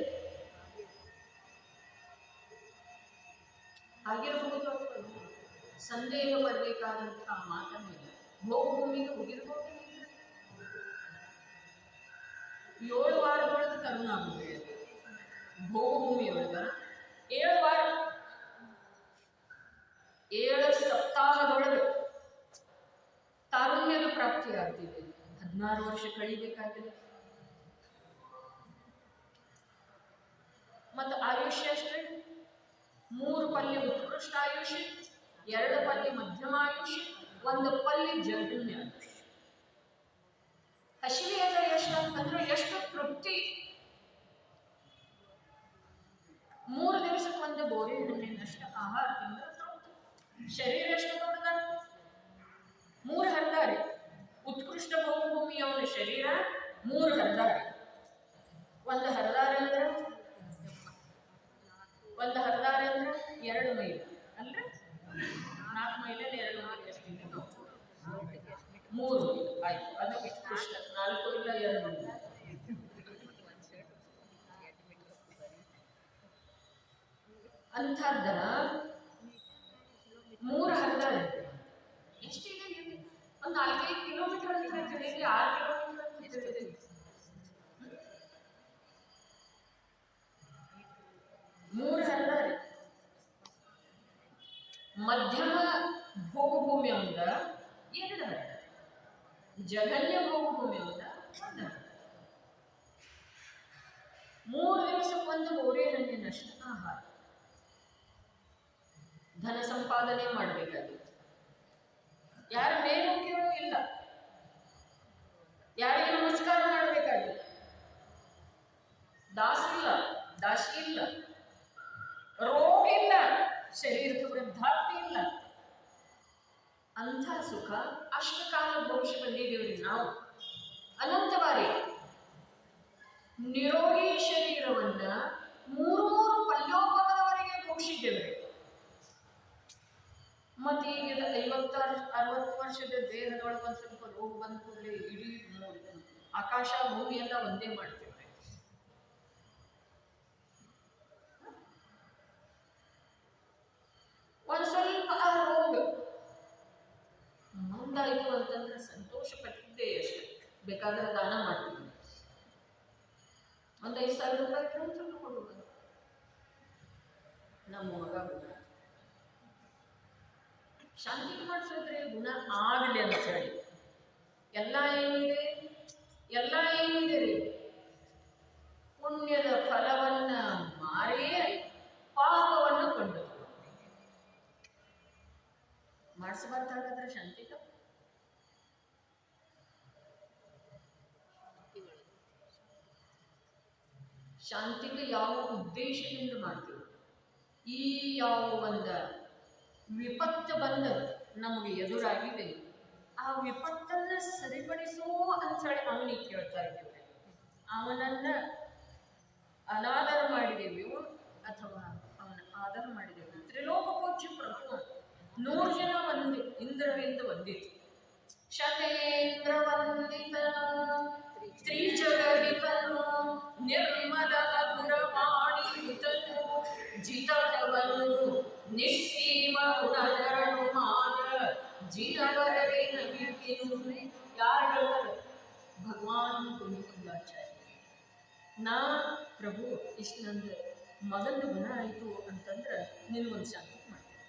ಆಗಿರಬಹುದು. ಸಂದೇಹ ಬರಬೇಕಾದಂತಹ ಮಾತನ್ನಿಲ್ಲ. ಭೋಗಭೂಮಿಗೆ ಹೋಗಿರ್ಬೋದು. 7 ವಾರದೊಳಗೆ ಕರುಣಾಭೂಮಿ ಭೋಗಭೂಮಿಯೊಳಗ 7 ವಾರ 7 ಸಪ್ತಾಹದೊಳಗೆ ತಾರುಣ್ಯದ ಪ್ರಾಪ್ತಿ ಆಗ್ತಿದೆ. 16 ವರ್ಷ ಕಳಿಬೇಕಾಗಿದೆ. ಮತ್ತು ಆಯುಷ್ಯ ಅಷ್ಟೇ 3 ಪಲ್ಯ ಉತ್ಕೃಷ್ಟ ಆಯುಷ್ಯ, 2 ಪಲ್ಯ ಮಧ್ಯಮ ಆಯುಷ್ಯ, 1 ಪಲ್ಯ ಜಗನ್ಯ ಆಯುಷ್ಯ. ಹಸಿವೆ ಅಂದ್ರೆ ಎಷ್ಟು ಅಂತಂದ್ರೆ ಎಷ್ಟು ತೃಪ್ತಿ. 3 ದಿವಸಕ್ಕೆ 1 ಬೋರೆ ಹಣ್ಣಿನಷ್ಟು ಆಹಾರ ತಿಂದ್ರೆ ಶರೀರ ಎಷ್ಟು ದೊಡ್ಡದ. 3 ಹರಿದಾರಿ ಉತ್ಕೃಷ್ಟ ಭೋಗಭೂಮಿಯವನ ಶರೀರ 3 ಹರಿದಾರಿ. 1 ಹರಿದಾರಿ ಅಂದ್ರೆ 2 ಮೈಲ್ ಅಂದ್ರೆ 4 ಮೈಲಲ್ಲಿ 2 ಮೈಲ್ ಎಷ್ಟಿದೆ? 3 ಆಯ್ತು. ಅದು ಉತ್ಕೃಷ್ಟ. 4 ಇಲ್ಲ 2 ಮೈಲ್. ಅಂಥದ್ದ 3 ಹರಿದಾರಿ ಎಷ್ಟಿದೆ? ಒಂದು 4-5 ಕಿಲೋಮೀಟರ್ ಅಂತ ಹೇಳ್ತೀವಿ. 6 ಕಿಲೋಮೀಟರ್ ಅಂತ ಹೇಳ್ತೀವಿ. 3 ಹರಿದಾರಿ. ಮಧ್ಯಮ ಭೋಗಭೂಮಿ ಒಂದ 2 ಹರಿದಾರಿ. ಜಗನ್ಯ ಭೋಗಭೂಮಿ ಒಂದ 1 ಹರಿದಾರಿ. 3 ದಿವಸಕ್ಕೆ 1 ಬೋರೆ ಹಣ್ಣಿನಷ್ಟು ಆಹಾರ. ಧನ ಸಂಪಾದನೆ ಮಾಡಬೇಕಾಗಿತ್ತು. ಯಾರ ಮೇಲೂ ಕೇಳೂ ಇಲ್ಲ, ಯಾರಿಗೆ ನಮಸ್ಕಾರ ಮಾಡಬೇಕಾಗಿಲ್ಲ, ದಾಸಿ ಇಲ್ಲ, ರೋಗ ಇಲ್ಲ, ಶರೀರಕ್ಕೆ ವೃದ್ಧಾಪ್ತಿ ಇಲ್ಲ. ಅಂಥ ಸುಖ ಅಷ್ಟಕಾಲ ಭವಿಷ್ಯ ಬಂದಿದ್ದೇವೆ ನಾವು. ಅನಂತ ಬಾರಿ ನಿರೋಗಿ ಶರೀರವನ್ನ 3 ಪಲ್ಯೋಪದವರೆಗೆ ಭೋಗಿಸಿದ್ದೇವೆ. ಮತ್ತೆ ಈಗ 50-60 ವರ್ಷದ ದೇಹದೊಳಗೆ ಒಂದು ಸ್ವಲ್ಪ ರೋಗ ಬಂದ ಕೂಡಲೇ ಇಡೀ ಆಕಾಶ ಭೂಮಿ ಎಲ್ಲ ಒಂದೇ ಮಾಡ್ತೇವೆ. ಒಂದು ಸ್ವಲ್ಪ ಆ ರೋಗ ಮುಂದಾಯಿತು ಅಂತಂದ್ರೆ ಸಂತೋಷ ಪಟ್ಟಿದ್ದೇ ಅಷ್ಟೇ. ಬೇಕಾದ್ರೆ ದಾನ ಮಾಡ್ತೀವಿ. ಒಂದು 5,000 ರೂಪಾಯಿ ಸ್ವಲ್ಪ ಕೊಡುವುದು. ನಮ್ಮ ಮಗ ಗುಣ ಶಾಂತಿಗೆ ಮಾಡಿಸೋದ್ರೆ ಗುಣ ಆಗಲಿ ಅಂತ ಹೇಳಿ ಎಲ್ಲ ಏನಿದೆ ರೀ ಪುಣ್ಯದ ಫಲವನ್ನ ಮಾರೇ ಪಾಪವನ್ನು ಕೊಂಡು ಮಾಡಿಸಬಾರ್ದಾಗಾದ್ರೆ ಶಾಂತಿಗೆ ಯಾವ ಉದ್ದೇಶದಿಂದ ಮಾಡ್ತೀವಿ? ಈ ಯಾವ ಒಂದು ವಿಪತ್ತು ಬಂದ ನಮಗೆ ಎದುರಾಗಿದೆ, ಆ ವಿಪತ್ತನ್ನು ಸರಿಪಡಿಸೋ ಅಂತೇಳಿ ಅವನಿಗೆ ಕೇಳ್ತಾ ಇದ್ದೇವೆ. ಅವನನ್ನ ಅನಾದರ ಮಾಡಿದ್ದೇವೆಯೋ ಅಥವಾ ಅವನ ಆದರ ಮಾಡಿದ್ದೇವೆ ಅಂತ ತ್ರಿಲೋಕ ಪೂಜ್ಯ ಪ್ರಭು 100 ಜನ ಇಂದ್ರರಿಂದ ಬಂದಿತ್ತು. ಶತೇಂದ್ರ ವಂದಿತನು ತ್ರಿಜಗವಿತನು ನಿರ್ಮಲ ಪುರವಾಣಿತನು ಜಿತವನು ನಿಸ್ಸೀಮ ಗುಣಧರಣು ಮಾನ ಜಿನವರವೇ ನಗಿಪಿನು. ಯಾರು ಹೇಳ್ತಾರೆ? ಭಗವಾನ್ ಕುಂದಾಚಾರ್ಯ. ನಾ ಪ್ರಭು ಇಷ್ಟು ನಂದು ಮಗನ ಗುಣ ಆಯಿತು ಅಂತಂದ್ರೆ ನಿನ್ಗೊಂದು ಶಾಂತಿ ಮಾಡ್ತೇನೆ.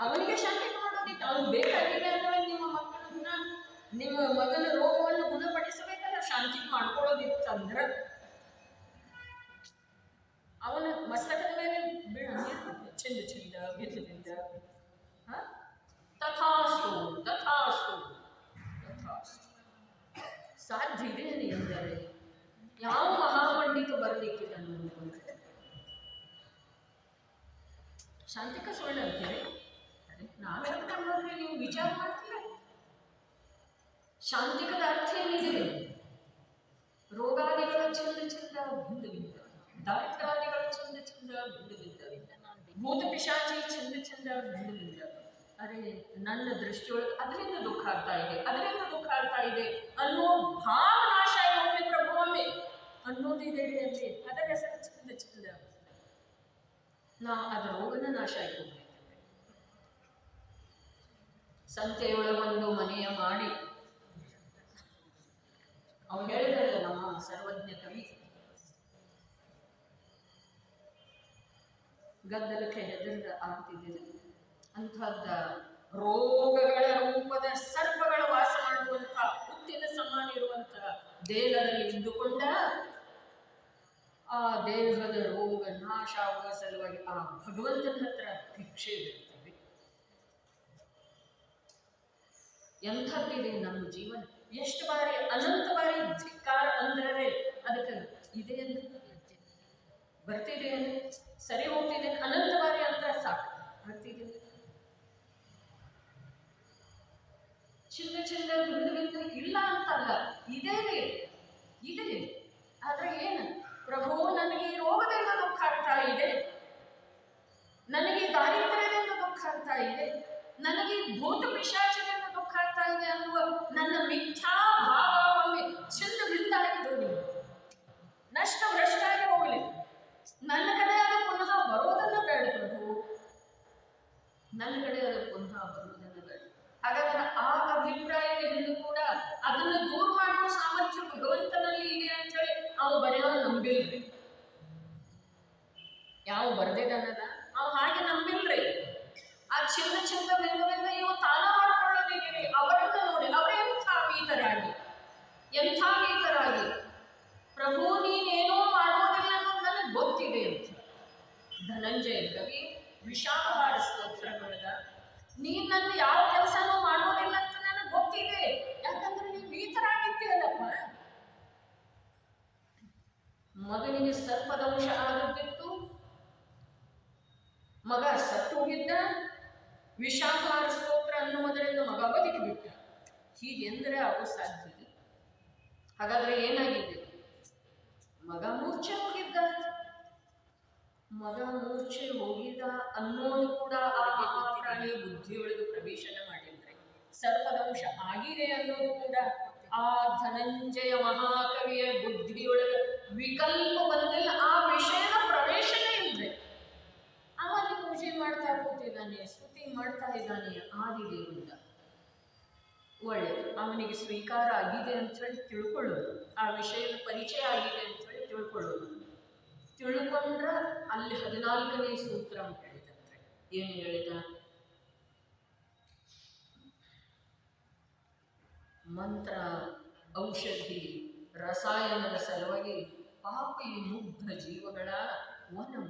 ಅವನಿಗೆ ಶಾಂತಿ ಮಾಡೋದಿತ್ತು. ಅವ್ನು ಬೇಕಾಗಿದೆ ಅಂದ್ರೆ ನಿಮ್ಮ ಮಕ್ಕಳ ಗುಣ, ನಿಮ್ಮ ಮಗನ ರೋಗವನ್ನು ಗುಣಪಡಿಸಬೇಕಂದ್ರೆ ಶಾಂತಿ ಮಾಡ್ಕೊಳ್ಳೋದಿತ್ತಂದ್ರೆ ಅವನ ಮಸ್ತಕದ ಮೇಲೆ ಬೀಳ ಚೆಂದ ಚೆಂದ ಬಿದ್ದದಿಂದ ತಥಾಸ್ತು ತಥಾಸ್ತು ತಥಾಸ್ತು. ಸಾಧ್ಯ ಇದೆ ಎಂದರೆ ಯಾವ ಮಹಾಪಂಡಿತ ಬರಲಿಕ್ಕಿದನು ಅಂದರೆ ಶಾಂತಿಕ ಸುಳ್ಳು ಅಂತೀರಿ. ನಾವೇ ಹೇಳ್ಕೊಂಡ್ರೆ ನೀವು ವಿಚಾರ ಮಾಡ್ತೀರ. ಶಾಂತಿಕದ ಅರ್ಥ ಏನಿದೆ? ರೋಗಾದಿಗಳ ಚಂದ ಚಂದ ಭಿನ್ನವಿದ್ದ, ದಾರಿದ್ರಾದಿಗಳ ಚಂದ ಚಂದ ಭಿನ್ನವಿದ್ದ, ಭೂತ ಪಿಶಾಚಿ ಚಂದ ಚಂದ ಭಿನ್ನವಿದ್ದ. ಅರೆ ನನ್ನ ದೃಷ್ಟಿಯೊಳಗೆ ಅದರಿಂದ ದುಃಖ ಆಗ್ತಾ ಇದೆ, ಅದರಿಂದ ದುಃಖ ಆಗ್ತಾ ಇದೆ ಅನ್ನೋ ಭಾವ ನಾಶ ಆಗಿ ಪ್ರಭುವೊಮ್ಮೆ ಅನ್ನೋದಿದೆ ಅಲ್ಲಿ. ಅದರ ಹೆಸರು ಚಂದ ಚಂದ. ನಾ ಅದರ ರೋಗನ ನಾಶ ಆಗಿ ಸಂತೆಯೊಳಗೊಂದು ಮನೆಯ ಮಾಡಿ ಅವ್ರು ಹೇಳಿದಾರಲ್ಲ ನಮ್ಮ ಸರ್ವಜ್ಞ ಕವಿ, ಗದ್ದಲಕ್ಕೆ ಹೆದರಿದ ಆಗ್ತಿದ್ದಿಲ್ಲ ಅಂಥದ್ದ ರೋಗಗಳ ರೂಪದ ಸರ್ಪಗಳ ವಾಸ ಮಾಡುವಂಥ ಹುಟ್ಟಿನ ಸಮಾನ ಇರುವಂಥ ದೇಹದಲ್ಲಿ ಇದ್ದುಕೊಂಡ ಆ ದೇಹದ ರೋಗ ನಾಶ ಆಗುವ ಸಲುವಾಗಿ ಆ ಭಗವಂತನ ಹತ್ರ ಭಿಕ್ಷೆ ಇರ್ತವೆ. ಎಂಥದ್ದಿದೆ ನಮ್ಮ ಜೀವನ. ಎಷ್ಟು ಬಾರಿ ಅನಂತ ಬಾರಿ ಧಿಕ್ಕಾರ ಅಂದ್ರೆ ಅದಕ್ಕೆ ಇದೆ ಅಂತ ಬರ್ತಿದೆ, ಸರಿ ಹೋಗ್ತಿದೆ, ಅನಂತ ಬಾರಿ ಅಂತ ಸಾಕು ಆಗ್ತಿದೆ. ಚಿನ್ನ ಚಿನ್ನ ಬಿಂದು ಇಲ್ಲ ಅಂತಲ್ಲ, ಇದೇ ಇದೆ. ಆದ್ರೆ ಏನು ಪ್ರಭು, ನನಗೆ ಈ ರೋಗದಿಂದ ದುಃಖ ಆಗ್ತಾ ಇದೆ, ನನಗೆ ದಾರಿದ್ರ್ಯದಿಂದ ದುಃಖ ಆಗ್ತಾ ಇದೆ, ನನಗೆ ಭೂತ ಪಿಶಾಚದಿಂದ ದುಃಖ ಆಗ್ತಾ ಇದೆ ಅನ್ನುವ ನನ್ನ ಮಿಥ್ಯಾ ಭಾವವೊಮ್ಮೆ ಚಿನ್ನ ಬಿಂದಾಗಿ ಹೋಗಲಿ, ನಷ್ಟ ಭ್ರಷ್ಟಾಗಿ ಹೋಗಲಿ. ನನ್ನ ಕಡೆ ಅದು ಪುನಃ ಬರೋದನ್ನ ಬೇಡ ಪ್ರಭು, ನನ್ನ ಕಡೆ ಅದು ಪುನಃ ಬರೋದನ್ನ ಬೇಡ. ಹಾಗಾದ್ರೆ ಆ ಅಭಿಪ್ರಾಯದ ಹಿಂದೆ ಕೂಡ ಅದನ್ನು ದೂರ ಮಾಡುವ ಸಾಮರ್ಥ್ಯ ಭಗವಂತನಲ್ಲಿ ಇದೆ ಅಂತ ಹೇಳಿ ಅವು ಬರೆಯೋ ನಂಬಿಲ್ರಿ. ಯಾವ ಬರೆದಿದ್ದಾನಲ್ಲ ಅವು ಹಾಗೆ ನಂಬಿಲ್ರಿ. ಆ ಚಿನ್ನ ಚಿನ್ನ ಬಿಂದುವಿಂದ ಇವು ತಾನ ಮಾಡಿಕೊಳ್ಳೋದಿದ್ದೀರಿ. ಅವರನ್ನ ನೋಡಿ ಅವರೆಂಥ ವೀತರಾಗಿ ಪ್ರಭು ನೀನೇನೋ ಮಾಡೋದಿಲ್ಲ ಅನ್ನೋದು ನನಗೆ ಗೊತ್ತಿದೆ ಅಂತ ಧನಂಜಯ ಕವಿ ವಿಷಾದವಾದ ಸ್ತೋತ್ರಗಳದ, ನೀನ್ ನನ್ನ ಯಾವ ಕೆಲಸನೂ ಮಾಡೋದಿಲ್ಲ ಅಂತ ನನಗೆ ಗೊತ್ತಿದೆ, ಯಾಕಂದ್ರೆ ನೀವು ವೀತರಾಗಿದ್ದೀಯಲ್ಲಪ್ಪ. ಮಗನಿಗೆ ಸರ್ಪದಂಶ ಆಗದಿತ್ತು, ಮಗ ಸತ್ತು ಹೋಗಿದ್ದ, ವಿಷಾದವಾದ ಸ್ತೋತ್ರ ಅನ್ನುವುದರಿಂದ ಮಗ ಬದುಕಿ ಬಿಟ್ಟ. ಹೀಗೆಂದರೆ ಅವು ಸಾಧ್ಯ. ಹಾಗಾದ್ರೆ ಏನಾಗಿದೆ? ಮಗ ಮೂರ್ಛೆ ಹೋಗಿದ್ದ. ಅನ್ನೋದು ಕೂಡ ಆ ಮಹಾಪ್ರಾಣಿಯ ಬುದ್ಧಿಯೊಳಗೆ ಪ್ರವೇಶನ ಮಾಡಿದ್ರೆ, ಸರ್ಪದಂಶ ಆಗಿದೆ ಅನ್ನೋದು ಕೂಡ ಆ ಧನಂಜಯ ಮಹಾಕವಿಯ ಬುದ್ಧಿಯೊಳಗೆ ವಿಕಲ್ಪ ಬಂದಿಲ್ಲ. ಆ ವಿಷಯದ ಪ್ರವೇಶನೇ ಇದ್ರೆ ಅವನು ಪೂಜೆ ಮಾಡ್ತಾ ಕೂತಿದ್ದಾನೆ, ಸ್ತುತಿ ಮಾಡ್ತಾ ಇದ್ದಾನೆ ಆದಿದೇವಿಂದ. ಒಳ್ಳೆಯದು, ಅವನಿಗೆ ಸ್ವೀಕಾರ ಆಗಿದೆ ಅಂತ ಹೇಳಿ ತಿಳ್ಕೊಳ್ಳೋದು, ಆ ವಿಷಯದ ಪರಿಚಯ ಆಗಿದೆ ಅಂತ ಹೇಳಿ ತಿಳ್ಕೊಳ್ಳೋದು. ತಿಳ್ಕೊಂಡ್ರ ಅಲ್ಲಿ 14ನೇ ಸೂತ್ರ ಹೇಳಿದಂತೆ ಏನು ಹೇಳಿದ? ಮಂತ್ರ, ಔಷಧಿ, ರಸಾಯನದ ಸಲುವಾಗಿ ಪಾಪ ಈ ಮುಗ್ಧ ಜೀವಗಳ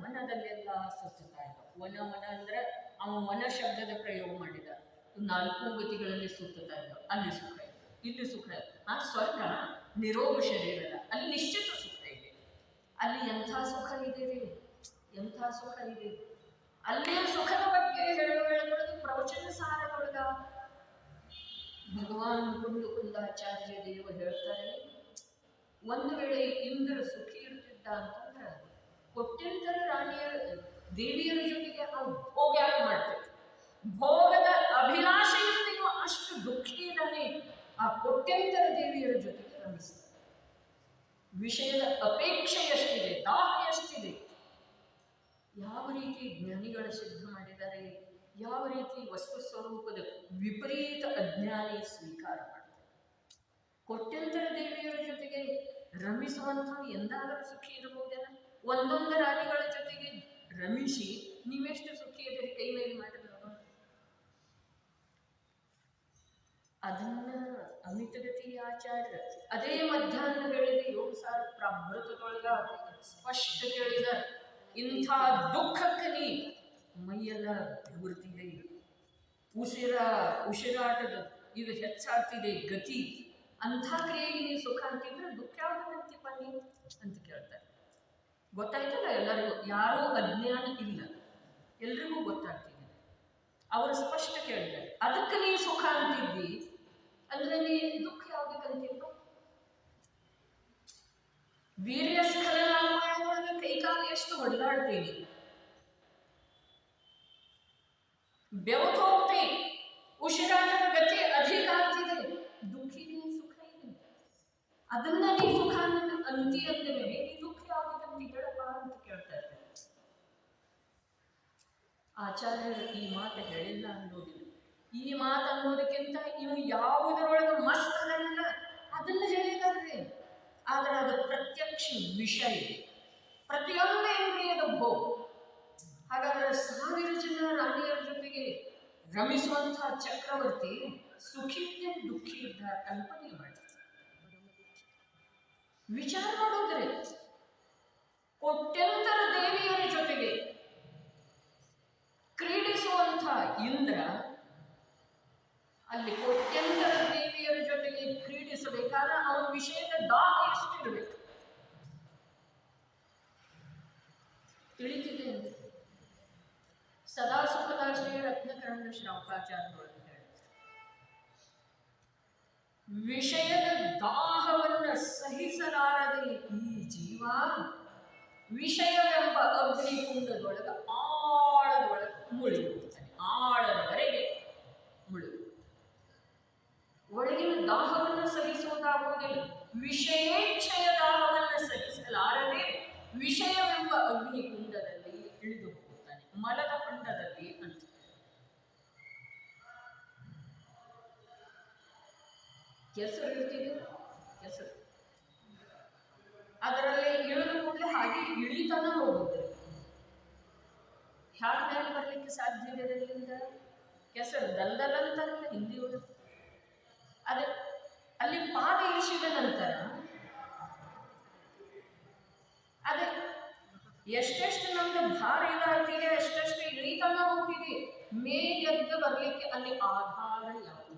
ಮನದಲ್ಲೆಲ್ಲ ಸುತ್ತುತ್ತಾ ಇದ್ದ. ವನ ಅಂದ್ರೆ ಅವನು ವನ ಶಬ್ದದ ಪ್ರಯೋಗ ಮಾಡಿದ. 4 ಗತಿಗಳಲ್ಲಿ ಸುತ್ತುತ್ತಾ ಇದ್ದ. ಅಲ್ಲಿ ಸುಖ ಇದೆ, ಇಲ್ಲಿ ಸುಖ ಇದೆ. ಆ ಸ್ವರ್ಗ ನಿರೋಗ ಶರೀರದ, ಅಲ್ಲಿ ನಿಶ್ಚಿತ ಸುಖ ಇದೆ. ಅಲ್ಲಿ ಎಂಥ ಸುಖ ಇದೆ ರೀ, ಎಂಥ ಸುಖ ಇದೆ. ಅಲ್ಲಿಯ ಸುಖದ ಬಗ್ಗೆ ಹೇಳೋದೊಳಗೆ ಪ್ರವಚನ ಸಾರದೊಳಗ ಭಗವಾನ್ ಕುಂದಾಚಾರ್ಯ ದೇವರು ಹೇಳ್ತಾರೆ, ಒಂದು ವೇಳೆ ಇಂದ್ರ ಸುಖಿ ಇರ್ತಿದ್ದ ಅಂತಂದ್ರೆ ಕೋಟ್ಯಂತರ ರಾಣಿಯರ ದೇವಿಯರ ಜೊತೆಗೆ ಆ ಭೋಗ ಯಾಕೆ ಮಾಡ್ತೇವೆ? ಭೋಗದ ಅಭಿಲಾಷೆಯಿಂದ ಇವ ಅಷ್ಟು ದುಃಖಿ ಇದ್ದಾನೆ. ಆ ಕೋಟ್ಯಂತರ ದೇವಿಯರ ಜೊತೆಗೆ ರಮಿಸ್ತಾನೆ. ವಿಷಯದ ಅಪೇಕ್ಷೆ ಎಷ್ಟಿದೆ, ದಾಹ ಎಷ್ಟಿದೆ. ಯಾವ ರೀತಿ ಜ್ಞಾನಿಗಳ ಸಿದ್ಧ ಮಾಡಿದ್ದಾರೆ, ಯಾವ ರೀತಿ ವಸ್ತು ಸ್ವರೂಪದ ವಿಪರೀತ ಅಜ್ಞಾನಿ ಸ್ವೀಕಾರ ಮಾಡ್ತಾರೆ. ಕೋಟ್ಯಂತರ ದೇವಿಯರ ಜೊತೆಗೆ ರಮಿಸುವಂಥ ಎಂದಾದರೂ ಸುಖಿ ಇರಬಹುದೇನ? ಒಂದೊಂದು ರಾಣಿಗಳ ಜೊತೆಗೆ ರಮಿಸಿ ನೀವೆಷ್ಟು ಸುಖಿ ಇದ್ದೀರಿ ಕೈ ಮೇಲೆ ಮಾಡಿದ್ರೆ ಅದನ್ನ ಅಮಿತಗತಿ ಆಚಾರ್ಯ ಅದೇ ಮಧ್ಯಾಹ್ನ ಹೇಳಿದ ಯೋಗಸಾರ ಪ್ರಾಭೃತದೊಳಗ ಸ್ಪಷ್ಟ ಕೇಳಿದ. ಇಂಥ ದುಃಖಕ್ಕೆ ನೀ ಮೈಯೆಲ್ಲ ಬೆವರ್ತಿದೆ, ಉಸಿರಾಟದ ಇದು ಹೆಚ್ಚಾಗ್ತಿದೆ ಗತಿ, ಅಂಥ ಕ್ರಿಯೆಗೆ ನೀವು ಸುಖ ಅಂತಿದ್ರೆ ದುಃಖ ಯಾವ್ದಂತಿಪ್ಪ ನೀವು ಅಂತ ಕೇಳ್ತಾರೆ. ಗೊತ್ತಾಯ್ತಲ್ಲ ಎಲ್ಲರಿಗೂ, ಯಾರೂ ಅಜ್ಞಾನ ಇಲ್ಲ, ಎಲ್ರಿಗೂ ಗೊತ್ತಾಗ್ತಿದೆ. ಅವರು ಸ್ಪಷ್ಟ ಕೇಳಿದ್ದಾರೆ, ಅದಕ್ಕೆ ನೀ ಸುಖ ಅಂತಿದ್ದಿ ಅಂದ್ರೆ ನೀ ದುಃಖ ಯಾವ್ದಕ್ಕಂತಿಲ್ಲ? ವೀರ್ಯ ಸ್ಖಲನಾಗುವಾಗ ಕೈಕಾಲು ಎಷ್ಟು ಹೊಡೆದಾಡ್ತೀನಿ, ಬೆವತೋಗ್ತಿ, ಉಸಿರಾಟದ ಗತಿ ಅಧಿಕ ಆಗ್ತಿದೆ, ದುಃಖಿಗೆ ಸುಖ ಇದೆ. ಅದನ್ನ ನೀ ಸುಖ ಅಂತಿ ಅಂದಮೇಲೆ ನೀ ದುಃಖ ಯಾವ್ದಕ್ಕಂತ ಹೇಳಪ್ಪ ಅಂತ ಕೇಳ್ತಾ ಇದ್ದಾರೆ. ಆಚಾರ್ಯರು ಈ ಮಾತು ಹೇಳಿಲ್ಲ ಅನ್ನೋದಿಲ್ಲ. ಈ ಮಾತು ಅನ್ನೋದಕ್ಕಿಂತ ಇವು ಯಾವುದರೊಳಗೆ ಮಸ್ತ್ ಅದಲ್ಲ ಅದನ್ನ ಹೇಳಿದಾರೆ. ಆದರೆ ಅದು ಪ್ರತ್ಯಕ್ಷ ವಿಷಯ, ಪ್ರತಿಯೊಂದು ಇಂದ್ರಿಯದ ಭೋಗ. ಹಾಗಾದರೆ 1000 ಜನ ರಾಣಿಯರ ಜೊತೆಗೆ ರಮಿಸುವಂತಹ ಚಕ್ರವರ್ತಿ ಸುಖಿ ದುಃಖಿ ಇದ್ದ ಕಲ್ಪನೆ ಮಾಡಿ ವಿಚಾರ ಮಾಡೋದ್ರೆ, ಕೋಟ್ಯಂತರ ದೇವಿಯರ ಜೊತೆಗೆ ಕ್ರೀಡಿಸುವಂಥ ಇಂದ್ರ ಅಲ್ಲಿ ಕೋಟ್ಯಂತರ ದೇವಿಯರ ಜೊತೆಗೆ ಕ್ರೀಡಿಸಬೇಕಾದ್ರೆ ಅವನ ವಿಷಯದ ದಾಹ ಎಷ್ಟಿರಬೇಕು ತಿಳಿತಿದೆ. ಸದಾ ಸುಖದಾಶ್ರಯ ರತ್ನಕರಂಗ ಶ್ರಾವಕಾಚಾರ್ಯರು ವಿಷಯದ ದಾಹವನ್ನು ಸಹಿಸಲಾರದೆ ಈ ಜೀವ ವಿಷಯವೆಂಬ ಅಗ್ನಿಕುಂಡದೊಳಗೆ ಆಳದೊಳಗೆ ಮುಳುಗುತ್ತಾನೆ. ಆಳದವರೆಗೆ ಮುಳುಗು. ಒಳಗಿನ ದಾಹವನ್ನು ಸಹಿಸುವುದಾಗುವುದಿಲ್ಲ. ವಿಷಯೇಚ್ಛೆಯ ದಾಹವನ್ನು ಸಹಿಸಲಾರದೆ ವಿಷಯವೆಂಬ ಅಗ್ನಿಕುಂಡದಲ್ಲಿ ಇಳಿದು ಹೋಗುತ್ತಾನೆ. ಮಲದ ಕುಂಡದಲ್ಲಿ ಅಂತ. ಕೆಸರು ಇರ್ತಿದೆ, ಕೆಸರು ಅದರಲ್ಲಿ ಇಳಿದು ಕೂಡಲೇ ಹಾಗೆ ಇಳಿತನ ಹೋಗುತ್ತೆ. ಹ್ಯಾಗ ಮೇಲೆ ಬರಲಿಕ್ಕೆ ಸಾಧ್ಯ ಇದೆ ಅದರಿಂದ? ಕೆಸರು ದಲ್ದಲ್ ಅಂತಾರಲ್ಲ ಹಿಂದಿಯವರು, ಅದೇ ಅಲ್ಲಿ ಪಾದ ಇಳಿಸಿದ ನಂತರ ಅದೇ ಎಷ್ಟೆಷ್ಟು ನಮ್ದು ಭಾರ ಇದಾಗ್ತಿದೆ ಅಷ್ಟೆಷ್ಟು ಇಳಿತನ ಹೋಗ್ತಿದೆ. ಮೇಲೆದ್ದು ಬರಲಿಕ್ಕೆ ಅಲ್ಲಿ ಆಧಾರ ಯಾವುದು?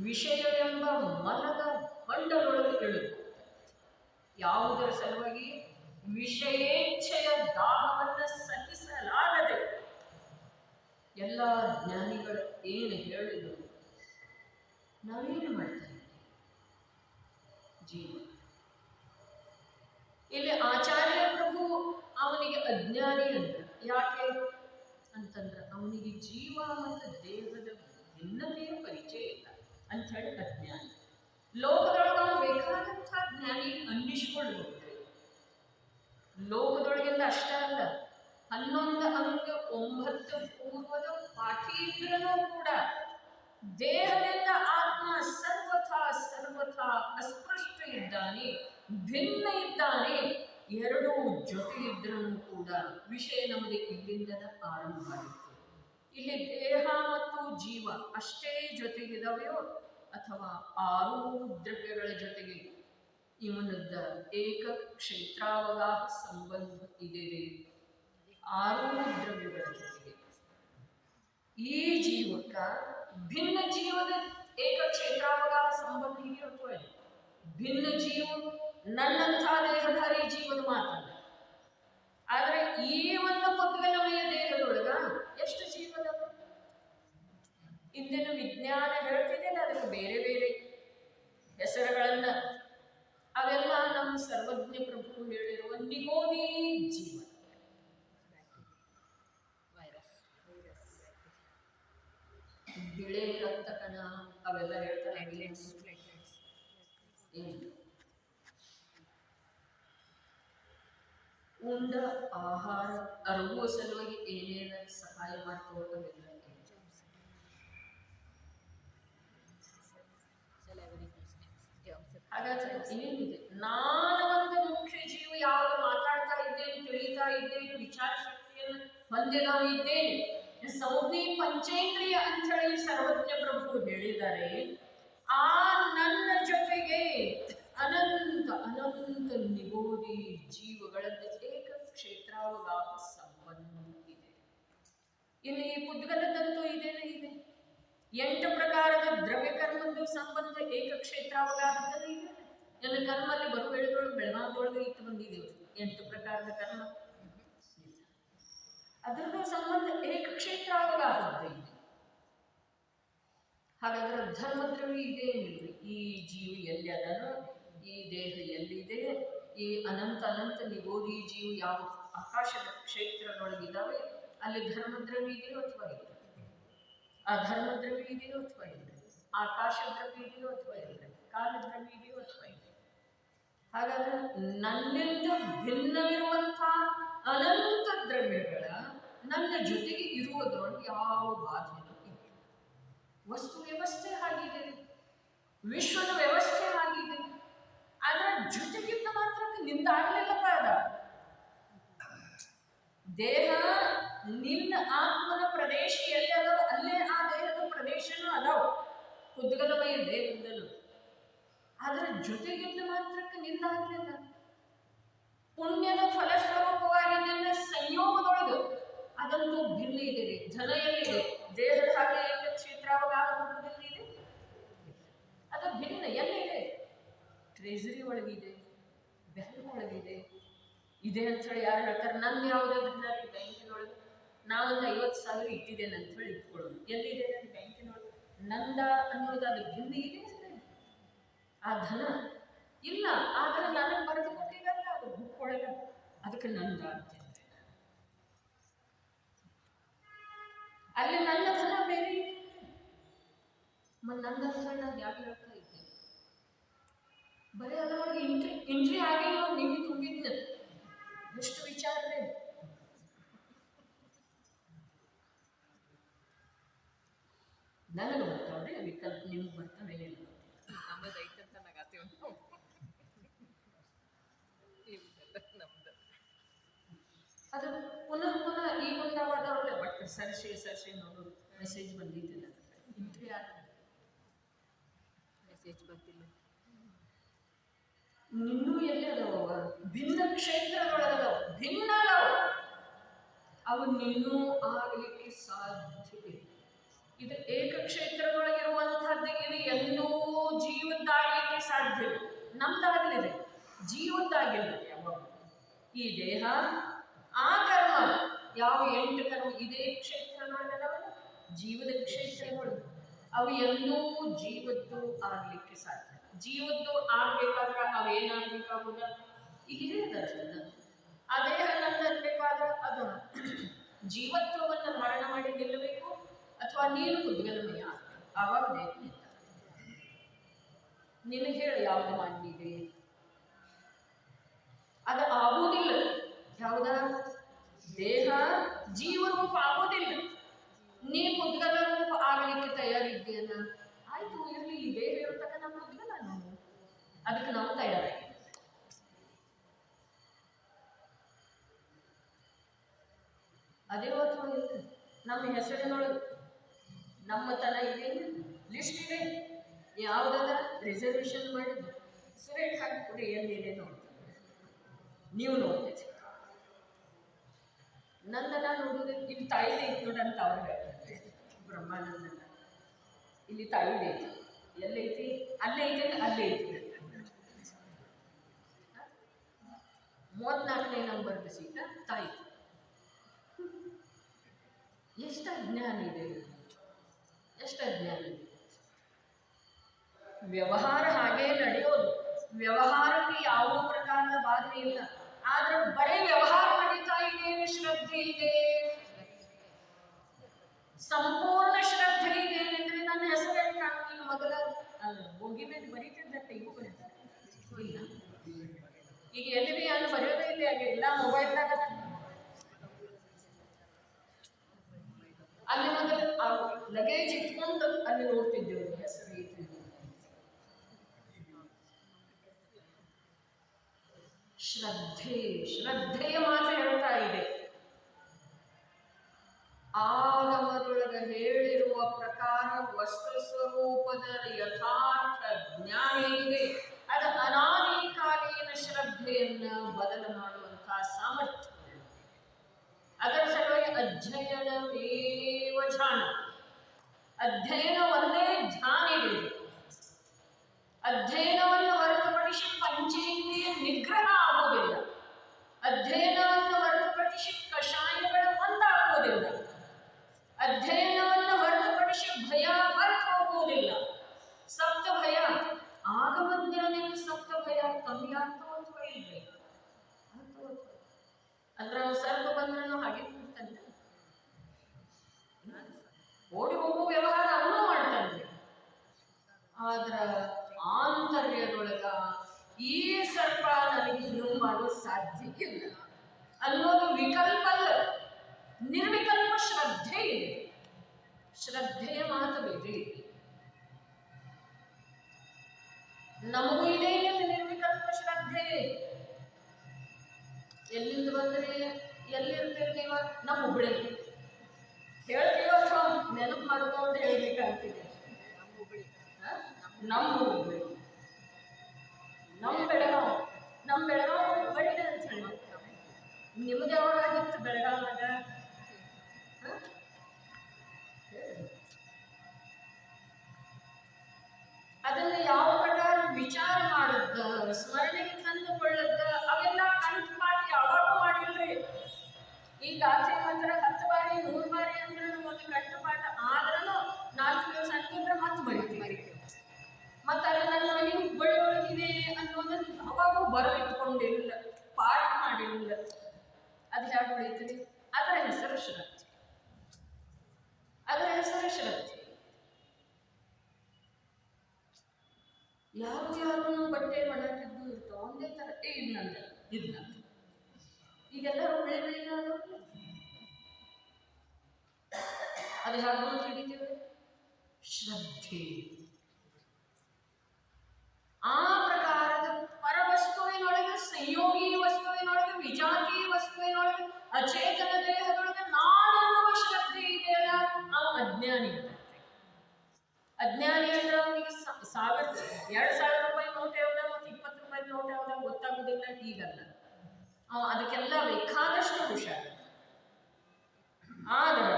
ವಿಷಯವೆಂಬ ಮಲದ ಬಂಡಲೊಳಗೆ ಇಳಿದು. ಯಾವುದರ ಸಲುವಾಗಿ? ವಿಷಯೇಚ್ಛೆಯ ದಾಹವನ್ನು ಸಹಿಸಲಾಗದೆ. ಎಲ್ಲ ಜ್ಞಾನಿಗಳು ಏನು ಹೇಳಿದರು? ನಾವೇನು ಮಾಡ್ತಾ ಇದ್ದೀವಿ? ಜೀವ ಇಲ್ಲಿ ಆಚಾರ್ಯ ಪ್ರಭು ಅವನಿಗೆ ಅಜ್ಞಾನಿ ಅಂತ ಯಾಕೆ ಅಂತಂದ್ರೆ ಅವನಿಗೆ ಜೀವ ಮತ್ತು ದೇಹದ ಭಿನ್ನತೆಯ ಪರಿಚಯ ಇಲ್ಲ ಅಂತ ಹೇಳಿ ಅಜ್ಞಾನಿ. ಲೋಕದೊಳಗೆ ನಾವು ಬೇಕಾದಂಥ ಜ್ಞಾನಿ ಅನ್ನಿಸ್ಕೊಂಡು ಹೋಗ್ತೇವೆ. ಲೋಕದೊಳಗಿಂದ ಅಷ್ಟ ಅಲ್ಲ, 11 ಅಂಗ 9 ಪೂರ್ವದ ಪಾಠೀಕರನೂ ಕೂಡ ದೇಹದಿಂದ ಆತ್ಮ ಸರ್ವಥಾ ಅಸ್ಪೃಷ್ಟ ಇದ್ದಾನೆ, ಭಿನ್ನ ಇದ್ದಾನೆ. ಎರಡೂ ಜೊತೆ ಇದ್ರೂ ಕೂಡ ವಿಷಯ ನಮಗೆ ಇಲ್ಲಿಂದ ಆರಂಭ ಆಗುತ್ತೆ. ಇಲ್ಲಿ ದೇಹ ಮತ್ತು ಜೀವ ಅಷ್ಟೇ ಜೊತೆಗಿದಾವೆಯೋ ಅಥವಾ 6 ದ್ರವ್ಯಗಳ ಜೊತೆಗೆ ಇವನದ್ದ ಏಕ ಕ್ಷೇತ್ರಾವಗಾಹ ಸಂಬಂಧ ಇದೆ. 6 ದ್ರವ್ಯಗಳ ಜೊತೆಗೆ ಈ ಜೀವಕ್ಕ ಭಿನ್ನ ಜೀವದ ಏಕ ಕ್ಷೇತ್ರಾವಗಾಹ ಸಂಬಂಧ ಇದೆ ಅಥವಾ ಭಿನ್ನ ಜೀವ ನನ್ನಂಥ ದೇಹಧಾರಿ ಜೀವದ ಮಾತಲ್ಲ. ಆದರೆ ಈ ಒಂದು ಪದ್ಗಲಮಯ ದೇಹದೊಳಗ ಎಷ್ಟು ಜೀವದ ಇಂದಿನ ವಿಜ್ಞಾನ ಹೇಳ್ತಿದ್ದೇನೆ. ಅದಕ್ಕೆ ಬೇರೆ ಬೇರೆ ಹೆಸರುಗಳನ್ನ ಅವೆಲ್ಲ ನಮ್ಮ ಸರ್ವಜ್ಞ ಬಿಳೆ ರಕ್ತ ಕಣ ಅವೆಲ್ಲ ಹೇಳ್ತಾರೆ. ಏನು ಉಂಡ ಆಹಾರ ಅರಗುವ ಸಲುವಾಗಿ ಏನೇನು ಸಹಾಯ ಮಾಡ್ತಾವೋ ಅವೆಲ್ಲ ಹಾಗಾದ್ರೆ ಏನಿದೆ, ನಾನು ಒಂದು ಮುಖ್ಯ ಜೀವ ಯಾವುದು ಮಾತಾಡ್ತಾ ಇದ್ದೇನೆ, ತಿಳಿತಾ ಇದ್ದೇನೆ, ವಿಚಾರ ಶಕ್ತಿಯನ್ನು ಹೊಂದಿದ ಇದ್ದೇನೆ, ಸೌಮ್ಯ ಪಂಚೇಂದ್ರಿಯ ಅಂತೇಳಿ ಸರ್ವಜ್ಞ ಪ್ರಭು ಹೇಳಿದ್ದಾರೆ. ಆ ನನ್ನ ಜೊತೆಗೆ ಅನಂತ ಅನಂತ ನಿಗೋದಿ ಜೀವಗಳದ್ದು ಏಕ ಕ್ಷೇತ್ರಾವಗಾಹ ಸಂಬಂಧ ಇದೆ. ಇಲ್ಲಿ ಪುದ್ಗಲದಂತೂ ಇದೇನೇ ಇದೆ. 8 ಪ್ರಕಾರದ ದ್ರವ್ಯ ಕರ್ಮದ್ದು ಸಂಬಂಧ ಏಕ ಕ್ಷೇತ್ರಾವಗಾಹದಲ್ಲಿ ಇದೆ. ಎಲ್ಲ ಕರ್ಮಲ್ಲಿ ಬರುವೆಳೆಗಳು ಬೆಳಗಾವದೊಳಗೆ ಇಟ್ಟು ಬಂದಿದ್ದೇವೆ. 8 ಪ್ರಕಾರದ ಕರ್ಮ ಅದರದ್ದು ಸಂಬಂಧ ಏಕ ಕ್ಷೇತ್ರಾವಗಾಹದ್ದು ಇದೆ. ಹಾಗಾದ್ರೆ ಧರ್ಮದ್ರವ್ಯ ಇದೆ ಏನಿಲ್ಲ. ಈ ಜೀವ ಎಲ್ಲಿ ಅದನೋ, ಈ ದೇಹ ಎಲ್ಲಿದೆ, ಈ ಅನಂತ ಅನಂತ ನಿಗೋದಿ ಜೀವ ಯಾವ ಆಕಾಶದ ಕ್ಷೇತ್ರದೊಳಗಿದ್ದಾವೆ ಅಲ್ಲಿ ಧರ್ಮದ್ರವ್ಯ ಇದೆಯೋ ಅಥವಾ ಇಲ್ಲ, ಆ ಧರ್ಮದ್ರವ್ಯ ಇದೆಯೋ ಅಥವಾ ಇಲ್ಲ, ಆಕಾಶ ದ್ರವ್ಯ ಇದೆಯೋ ಅಥವಾ ಇಲ್ಲ, ಕಾಲ ದ್ರವ್ಯ ಇದೆಯೋ ಅಥವಾ ಇಲ್ಲ. ಹಾಗಾದ್ರೆ ನನ್ನಿಂದ ಭಿನ್ನವಿರುವಂತಹ ಅನಂತ ದ್ರವ್ಯಗಳ ನನ್ನ ಜೊತೆಗೆ ಇರುವುದರೊಳಗೆ ಯಾವ ಬಾಧೆನೂ ಇಲ್ಲ. ವಸ್ತು ವ್ಯವಸ್ಥೆ ಆಗಿದೆ, ವಿಶ್ವದ ವ್ಯವಸ್ಥೆ ಆಗಿದೆ. ಆದ್ರೆ ಜೊತೆಗಿಂತ ಮಾತ್ರ ನಿಂದಾಗಲಿಲ್ಲಪ್ಪ ಅದ ದೇಹ. ನಿನ್ನ ಆತ್ಮನ ಪ್ರದೇಶ ಎಲ್ಲಿ ಅದಾವ ಅಲ್ಲೇ ಆ ದೇಹದ ಪ್ರದೇಶನೂ ಅದಾವ, ಕುದ್ಗಲಮಯ ದೇಹದಲ್ಲೂ. ಆದ್ರೆ ಜೊತೆಗಿಂತ ಮಾತ್ರಕ್ಕೆ ನಿಂದಾಗಲಿಲ್ಲ. ಪುಣ್ಯದ ಫಲಸ್ವರೂಪವಾಗಿ ನಿನ್ನ ಸಂಯೋಗದೊಳಗೆ ಅದಂತೂ ಭಿನ್ನ ಇದೆ. ಧನ ಎಲ್ಲಿದೆ, ದೇಹದ ಹಾಗೆ ಏಕ ಕ್ಷೇತ್ರಾವಗಾಹದಲ್ಲಿ ಇದೆ, ಅದು ಭಿನ್ನ ಎಲ್ಲಿದೆ? ಟ್ರೆಜರಿ ಒಳಗಿದೆ, ಬ್ಯಾಂಕ್ ಒಳಗಿದೆ ಇದೆ ಅಂತ ಹೇಳಿ ಯಾರು ಹೇಳ್ತಾರೆ? ನಂದು ಯಾವುದೇ ಭಿನ್ನ ಬ್ಯಾಂಕಿನೊಳಗೆ ನಾವೊಂದು 50,000 ಇಟ್ಟಿದ್ದೇನೆ ಅಂತ ಹೇಳಿ ಇಟ್ಕೊಳ್ಳೋದು. ಎಲ್ಲಿದೆ ನನ್ನ ಬ್ಯಾಂಕಿನೊಳಗೆ? ನಂದ ಅನ್ನೋದು ಅದು ಭಿನ್ನ ಇದೆ. ಆ ಧನ ಇಲ್ಲ, ಆದ್ರೆ ನನಗೆ ಬರೆದು ಕೊಟ್ಟಿರಲ್ಲ ಅದು ಬುಕ್ ಒಳಗೆ, ಅದಕ್ಕೆ ನಂದ ಅಂತ. ಅಲ್ಲಿ ನನ್ನ ಧನ ಬೇರೆ ಇದೆ. ನಂದ ನಾನು ಯಾಕೆ ಹೇಳ್ತಾ ಇದ್ದೇನೆ? ಬರೀ ಅದರೊಳಗೆ ಎಂಟ್ರಿ ಆಗಿಲ್ಲ, ನಿಮಗೆ ತುಂಬಿದ್ನ ಎಷ್ಟು ವಿಚಾರವೇ. ನನಗೆ ಬರ್ತಾವ್ರಿ ವಿಕಲ್ಪ, ನಿಮ್ಗೆ ಬರ್ತಾವೆ ಇಲ್ಲ? ನಮ್ಮದು ಐತಂತ ನಗಾತೀವಿ ಅದು ಪುನಃ ಪುನಃ ಈ ಮುಂದಾವಾದವ್ರಲ್ಲ ಬಟ್ ಸರ್ಸಿ ನೋಡೋದು. ಮೆಸೇಜ್ ಬಂದಿದ್ದಿಲ್ಲ, ಎಂಟ್ರಿ ಆಗ ಮೆಸೇಜ್ ಬಂದಿಲ್ಲ. ನಿನ್ನೂ ಎಲ್ಲಿ ಅದಾವ? ಭಿನ್ನ ಕ್ಷೇತ್ರಗಳದಾವ, ಭಿನ್ನ ಅದಾವ. ಅವು ನಿನ್ನೂ ಆಗಲಿಕ್ಕೆ ಸಾಧ್ಯವಿದೆ. ಇದು ಏಕಕ್ಷೇತ್ರದೊಳಗಿರುವಂತಹದ್ದು. ಇದು ಎಂದೂ ಜೀವದ್ದಾಗಲಿಕ್ಕೆ ಸಾಧ್ಯವಿಲ್ಲ. ನಮ್ದಾಗಲಿದೆ, ಜೀವದ್ದಾಗಿಲ್ಲ. ಯಾವಾಗ ಈ ದೇಹ, ಆ ಕರ್ಮ, ಯಾವ 8 ಕರ್ಮ ಇದೇ ಕ್ಷೇತ್ರದೊಳಗದವಲ್ಲ, ಜೀವದ ಕ್ಷೇತ್ರಗಳು, ಅವು ಎಂದೂ ಜೀವದ್ದು ಆಗಲಿಕ್ಕೆ ಸಾಧ್ಯ. ಜೀವದ್ದು ಆಗ್ಬೇಕಾದ್ರೆ ಅವೇನಾಗಬೇಕಾಗುದ ಇದೇ ದರ್ಶನ. ಆ ದೇಹ ನನ್ನಬೇಕಾದ್ರೆ ಅದು ಜೀವತ್ವವನ್ನು ಧಾರಣ ಮಾಡಿ ನಿಲ್ಲಬೇಕು, ಅಥವಾ ನೀನು ಕುದ್ಗಲಮಯ ಆವಾಗ ದೇಹ ನಿನಗೆ ಹೇಳಿ ಯಾವುದು ಮಾಡಿದೆ ಅದು ಆಗುವುದಿಲ್ಲ. ಯಾವುದ ದೇಹ ಜೀವರೂಪ ಆಗೋದಿಲ್ಲ. ನೀ ಕುದ್ಗಲ ರೂಪ ಆಗಲಿಕ್ಕೆ ತಯಾರಿದ್ದೇನ? ಆಯ್ತು, ಇರಲಿ, ಈ ದೇಹ ಇರತಕ್ಕ ನಮ್ಮ ಕುದ್ಗಲ ನಾವು, ಅದಕ್ಕೆ ನಾವು ತಯಾರಾಗಿ. ಅದೇ ಹೊತ್ತು ನಮ್ಮ ಹೆಸರಿನೊಳಗೆ ನಮ್ಮ ತನ ಇದೆ, ಲಿಸ್ಟ್ ಇದೆ, ಯಾವುದಾದ ರಿಸರ್ವೇಶನ್ ಮಾಡಿದ್ದು ಸುರೇಖ ಹಾಕಿಕೊಡಿ ಎಲ್ಲಿದೆ ನೋಡಿ, ನೀವು ನೋಡ್ತೀವಿ. ನಂದನ ನೋಡೋದಕ್ಕೆ ಇಲ್ಲಿ ತಾಯಿದೆ ಐತಿ ನೋಡಂತ ಅವ್ರು ಹೇಳ್ತಾರೆ. ಬ್ರಹ್ಮಾನಂದನ ಇಲ್ಲಿ ತಾಯಿದೆ ಐತಿ, ಎಲ್ಲೈತಿ? ಅಲ್ಲೇ ಐತಿ, ಅಲ್ಲೇ ಐತಿ. 34ನೇ ನಂಬರ್ದು ಸೀಟ ತಾಯಿ. ಎಷ್ಟು ಅಜ್ಞಾನ ಇದೆ, ಎಷ್ಟು ಅಜ್ಞಾನ ಇದೆ. ವ್ಯವಹಾರ ಹಾಗೇ ನಡೆಯೋದು, ವ್ಯವಹಾರಕ್ಕೆ ಯಾವ ಪ್ರಕಾರದ ಬಾಧೆ ಇಲ್ಲ. ಆದ್ರೆ ಬರೀ ವ್ಯವಹಾರ ನಡೀತಾ ಇದೆ, ಶ್ರದ್ಧೆ ಇದೆ. ಸಂಪೂರ್ಣ ಶ್ರದ್ಧೆ ಇದೆ ಏನೆಂದ್ರೆ ನನ್ನ ಹೆಸರಲ್ಲಿ ಕಾಣುವುದಿಲ್ಲ ಮೊದಲ ಹೋಗಿ ಮೇಲೆ ಬರೀತಿದ್ದಂತೆ ಈಗ ಬರೀತಾರೆ ಇಲ್ಲ ಈಗ ಎಲ್ಲಿ ಅಲ್ಲಿ ಬರೆಯೋದೇ ಇಲ್ಲ ಹಾಗೆ ಎಲ್ಲ ಮೊಬೈಲ್ದಾಗ ಅಲ್ಲಿ ಮೊದಲು ಲಗೇಜ್ ಇಟ್ಕೊಂಡು ಅಲ್ಲಿ ನೋಡ್ತಿದ್ದೇವೆ ಹೆಸರು ಐತಿ ಶ್ರದ್ಧೆಯ ಮಾತು ಹೇಳ್ತಾ ಇದೆ ಆಗಮದೊಳಗೆ ಹೇಳಿರುವ ಪ್ರಕಾರ ವಸ್ತು ಸ್ವರೂಪದ ಯಥಾರ್ಥ ಜ್ಞಾನ ಇದೆ ಅದು ಅನಾದಿ ಕಾಲೀನ ಶ್ರದ್ಧೆಯನ್ನ ಬದಲು ಮಾಡುವಂತಹ ಸಾಮರ್ಥ್ಯ ಅದರ ಸಲುವಾಗಿ ಅಧ್ಯಯನವೇವ ಧ್ಯಾನ ಅಧ್ಯಯನ ಒಂದೇ ಧ್ಯಾನ ಇದೆ ಅಧ್ಯಯನವನ್ನು ಹೊರತುಪಡಿಸಿ ಪಂಚೇಂದ್ರಿಯ ನಿಗ್ರಹ ಆಗುವುದಿಲ್ಲ ಅಧ್ಯಯನವನ್ನು ಹೊರತುಪಡಿಸಿ ಕಷಾಯಗಳ ಒಂದಾಗುವುದಿಲ್ಲ ಅಧ್ಯಯನವನ್ನು ಹೊರತುಪಡಿಸಿ ಭಯ ಹೊರತು ಹೋಗುವುದಿಲ್ಲ ಸಪ್ತ ಭಯ ಆಗಮ ಜ್ಞಾನಿಗೆ ಸಪ್ತ ಭಯ ಕಮ್ಮಿ ಆಗ್ತಾ ಅಥವಾ ಇಲ್ವೇ ಅಂದ್ರೆ ನಾವು ಸರ್ಪ ಬಂದ್ರೂ ಹಾಗೆ ಕೂಡ್ತಾನೆ ಓಡಿ ಹೋಗುವ ವ್ಯವಹಾರ ಅವನು ಮಾಡ್ತಾನೆ ಆದ್ರ ಆಂತರ್ಯದೊಳಗ ಈ ಸರ್ಪ ನನಗೆ ಇನ್ನೂ ಮಾಡಲು ಸಾಧ್ಯ ಇಲ್ಲ ಅನ್ನೋದು ವಿಕಲ್ಪ ಅಲ್ಲ ನಿರ್ವಿಕಲ್ಪ ಶ್ರದ್ಧೆ ಇದೆ ಶ್ರದ್ಧೆಯ ಮಾತು ಬೇರೆ ನಮಗೂ ಇದೆ ನಿರ್ವಿಕಲ್ಪ ಶ್ರದ್ಧೆ ಎಲ್ಲಿಂದ ಬಂದ್ರೆ ಎಲ್ಲಿರ್ತೀರಿ ನೀವ ನಮ್ಮ ಹುಬ್ಬಳ್ಳಿ ಹೇಳ್ತೀವ ಅಥವಾ ನೆನಪು ಮಾಡ್ಕೊಂಡು ಹೇಳ್ಬೇಕಾಗ್ತಿದೆ ನಮ್ಮ ಹುಬ್ಬಳ್ಳಿ ನಮ್ಮ ಬೆಳಗಾವ್ ಹುಬ್ಬಳ್ಳಿ ಅಂತ ಹೇಳಿ ನಿಮ್ದು ಯಾವಾಗಾಗಿತ್ತು ಬೆಳಗಾವಾಗ ಅದನ್ನ ಯಾವ ಪ್ರಕಾರ ವಿಚಾರ ಮಾಡದ್ದ ಸ್ಮರಣೆಗೆ ತಂದುಕೊಳ್ಳದ್ದ ಅವೆಲ್ಲ ಕಂಠಪಾಠ ಯಾವಾಗ ಮಾಡಿಲ್ರಿ ಈಗ ಆಚೆ ಮಾತ್ರ 10 ಬಾರಿ 100 ಬಾರಿ ಅಂದ್ರೆ ಒಂದು ಕಂಠಪಾಠ ಆದ್ರೂ 4 ದಿವಸ ಅಂತಿದ್ರೆ ಮತ್ತೆ ಬರೀತೀವಿ ಮತ್ತೆ ಅದು ನನ್ನ ಮನೆ ಹುಬ್ಬಳ್ಳಿ ಒಳಗಿದೆ ಅನ್ನೋದನ್ನ ಅವಾಗೂ ಬರೆದಿಟ್ಕೊಂಡಿಲ್ಲ ಪಾಠ ಮಾಡಿಲ್ಲ ಅದು ಹೇಗೆ ಉಳಿತೀರಿ ಅದರ ಹೆಸರು ಶ್ರದ್ಧೆ ಅದರ ಹೆಸರು ಶ್ರದ್ಧೆ ಯಾರು ಬಟ್ಟೆ ಮಾಡಾಕಿದ್ದು ಇರ್ತಾವ ಒಂದೇ ತರ ಇದ್ನಂದ ಈಗೆಲ್ಲರೂ ಬೆಳಿ ಅದು ಹೇಗೆ ಹಿಡಿತೇವೆ ಶ್ರದ್ಧೆ ಆ ಪ್ರಕಾರದ ಪರವಸ್ತುವಿನೊಳಗೆ ಸಂಯೋಗಿ ವಸ್ತುವಿನೊಳಗೆ ವಿಜಾತಿ ವಸ್ತುವಿನೊಳಗೆ ಅಚೇತನ ದೇಹದೊಳಗೆ ನಾನೆನ್ನುವ ಶ್ರದ್ಧೆ ಇದೆಯಲ್ಲ ಅವ ಅಜ್ಞಾನಿ ಅಜ್ಞಾನಿ ಅಂದ್ರೆ ಅವನಿಗೆ 2,000 ರೂಪಾಯಿ ನೋಟ್ ಯಾವ್ದ ಮತ್ತು 20 ರೂಪಾಯಿ ನೋಟ್ ಯಾವ್ದ ಗೊತ್ತಾಗುದಿಲ್ಲ ಹೀಗಲ್ಲ ಅದಕ್ಕೆಲ್ಲ ಬೇಕಾದಷ್ಟು ಹುಷಾರು ಆದ್ರೆ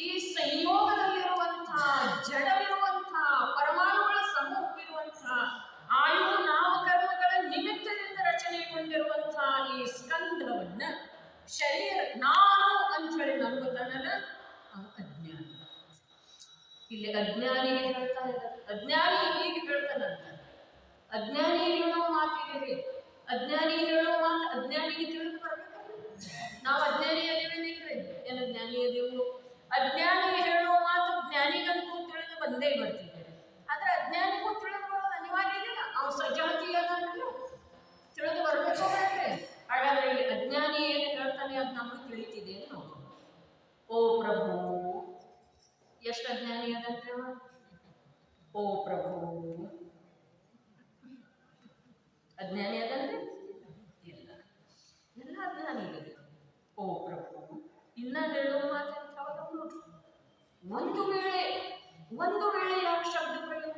ಈ ಸಂಯೋಗದಲ್ಲಿರುವಂತಹ ಜಡವಿರುವಂತಹ ಪರಮಾಣುಗಳ ಸಮೂಹವಿರುವಂತಹ ಆಯು ನಾಮಕರ್ಮಗಳ ನಿಮಿತ್ತದಿಂದ ರಚನೆಗೊಂಡಿರುವಂತಹ ಈ ಸ್ಕಂಧವನ್ನ ಶರೀರ ನಾನು ಅಂತ ಹೇಳಿ ನಂಬುತ್ತಾನಲ್ಲ ಅಜ್ಞಾನಿ ಇಲ್ಲಿ ಅಜ್ಞಾನಿಗೆ ಹೇಳ್ತಾ ಇದ್ದಾರೆ ಅಜ್ಞಾನಿ ಹೀಗೆ ಹೇಳ್ತಾನಂತ ಅಜ್ಞಾನಿ ಹೇಳೋ ಮಾತಿದೆ ಅಜ್ಞಾನಿ ಹೇಳೋ ಮಾತು ಅಜ್ಞಾನಿಗೆ ತಿಳಿದು ಬರ್ಬೇಕಲ್ಲ ನಾವು ಅಜ್ಞಾನಿ ಅದೇವೇನಿಲ್ರಿ ಏನು ಜ್ಞಾನಿ ಅದೇವು ಅಜ್ಞಾನಿ ಹೇಳೋ ಮಾತು ಜ್ಞಾನಿಗಂತೂ ತಿಳಿದು ಬಂದೇ ಬರ್ತಿದೆ ಆದ್ರೆ ಅಜ್ಞಾನಿಗೂ ತಿಳಿದು ಬರೋದು ಅನಿವಾರ್ಯ ಇಲ್ಲ ಅವ್ನು ಸಜಾತಿ ಅದನ್ನೆಲ್ಲ ತಿಳಿದು ಬರ್ಬೇಕು ಬೇಡ್ರಿ ಹಾಗಾದ್ರೆ ಇಲ್ಲಿ ಅಜ್ಞಾನಿ ಏನು ಹೇಳ್ತಾನೆ ಅದು ನಮ್ಗೆ ತಿಳಿತಿದೆ ನೋಡು ಓ ಪ್ರಭು ಎಷ್ಟು ಅಜ್ಞಾನಿ ಅದಂತೆ ಓ ಪ್ರಭು ಅಜ್ಞಾನಿ ಅದನ್ರಿ ಇಲ್ಲ ಎಲ್ಲ ಅಜ್ಞಾನಿ ಇದೆ ಓ ಪ್ರಭು ಇನ್ನ ಹೇಳೋ ಮಾತು ನೋಡ್ರಿ ಒಂದು ವೇಳೆ ಯಾವ ಶಬ್ದ ಪ್ರಯೋಗ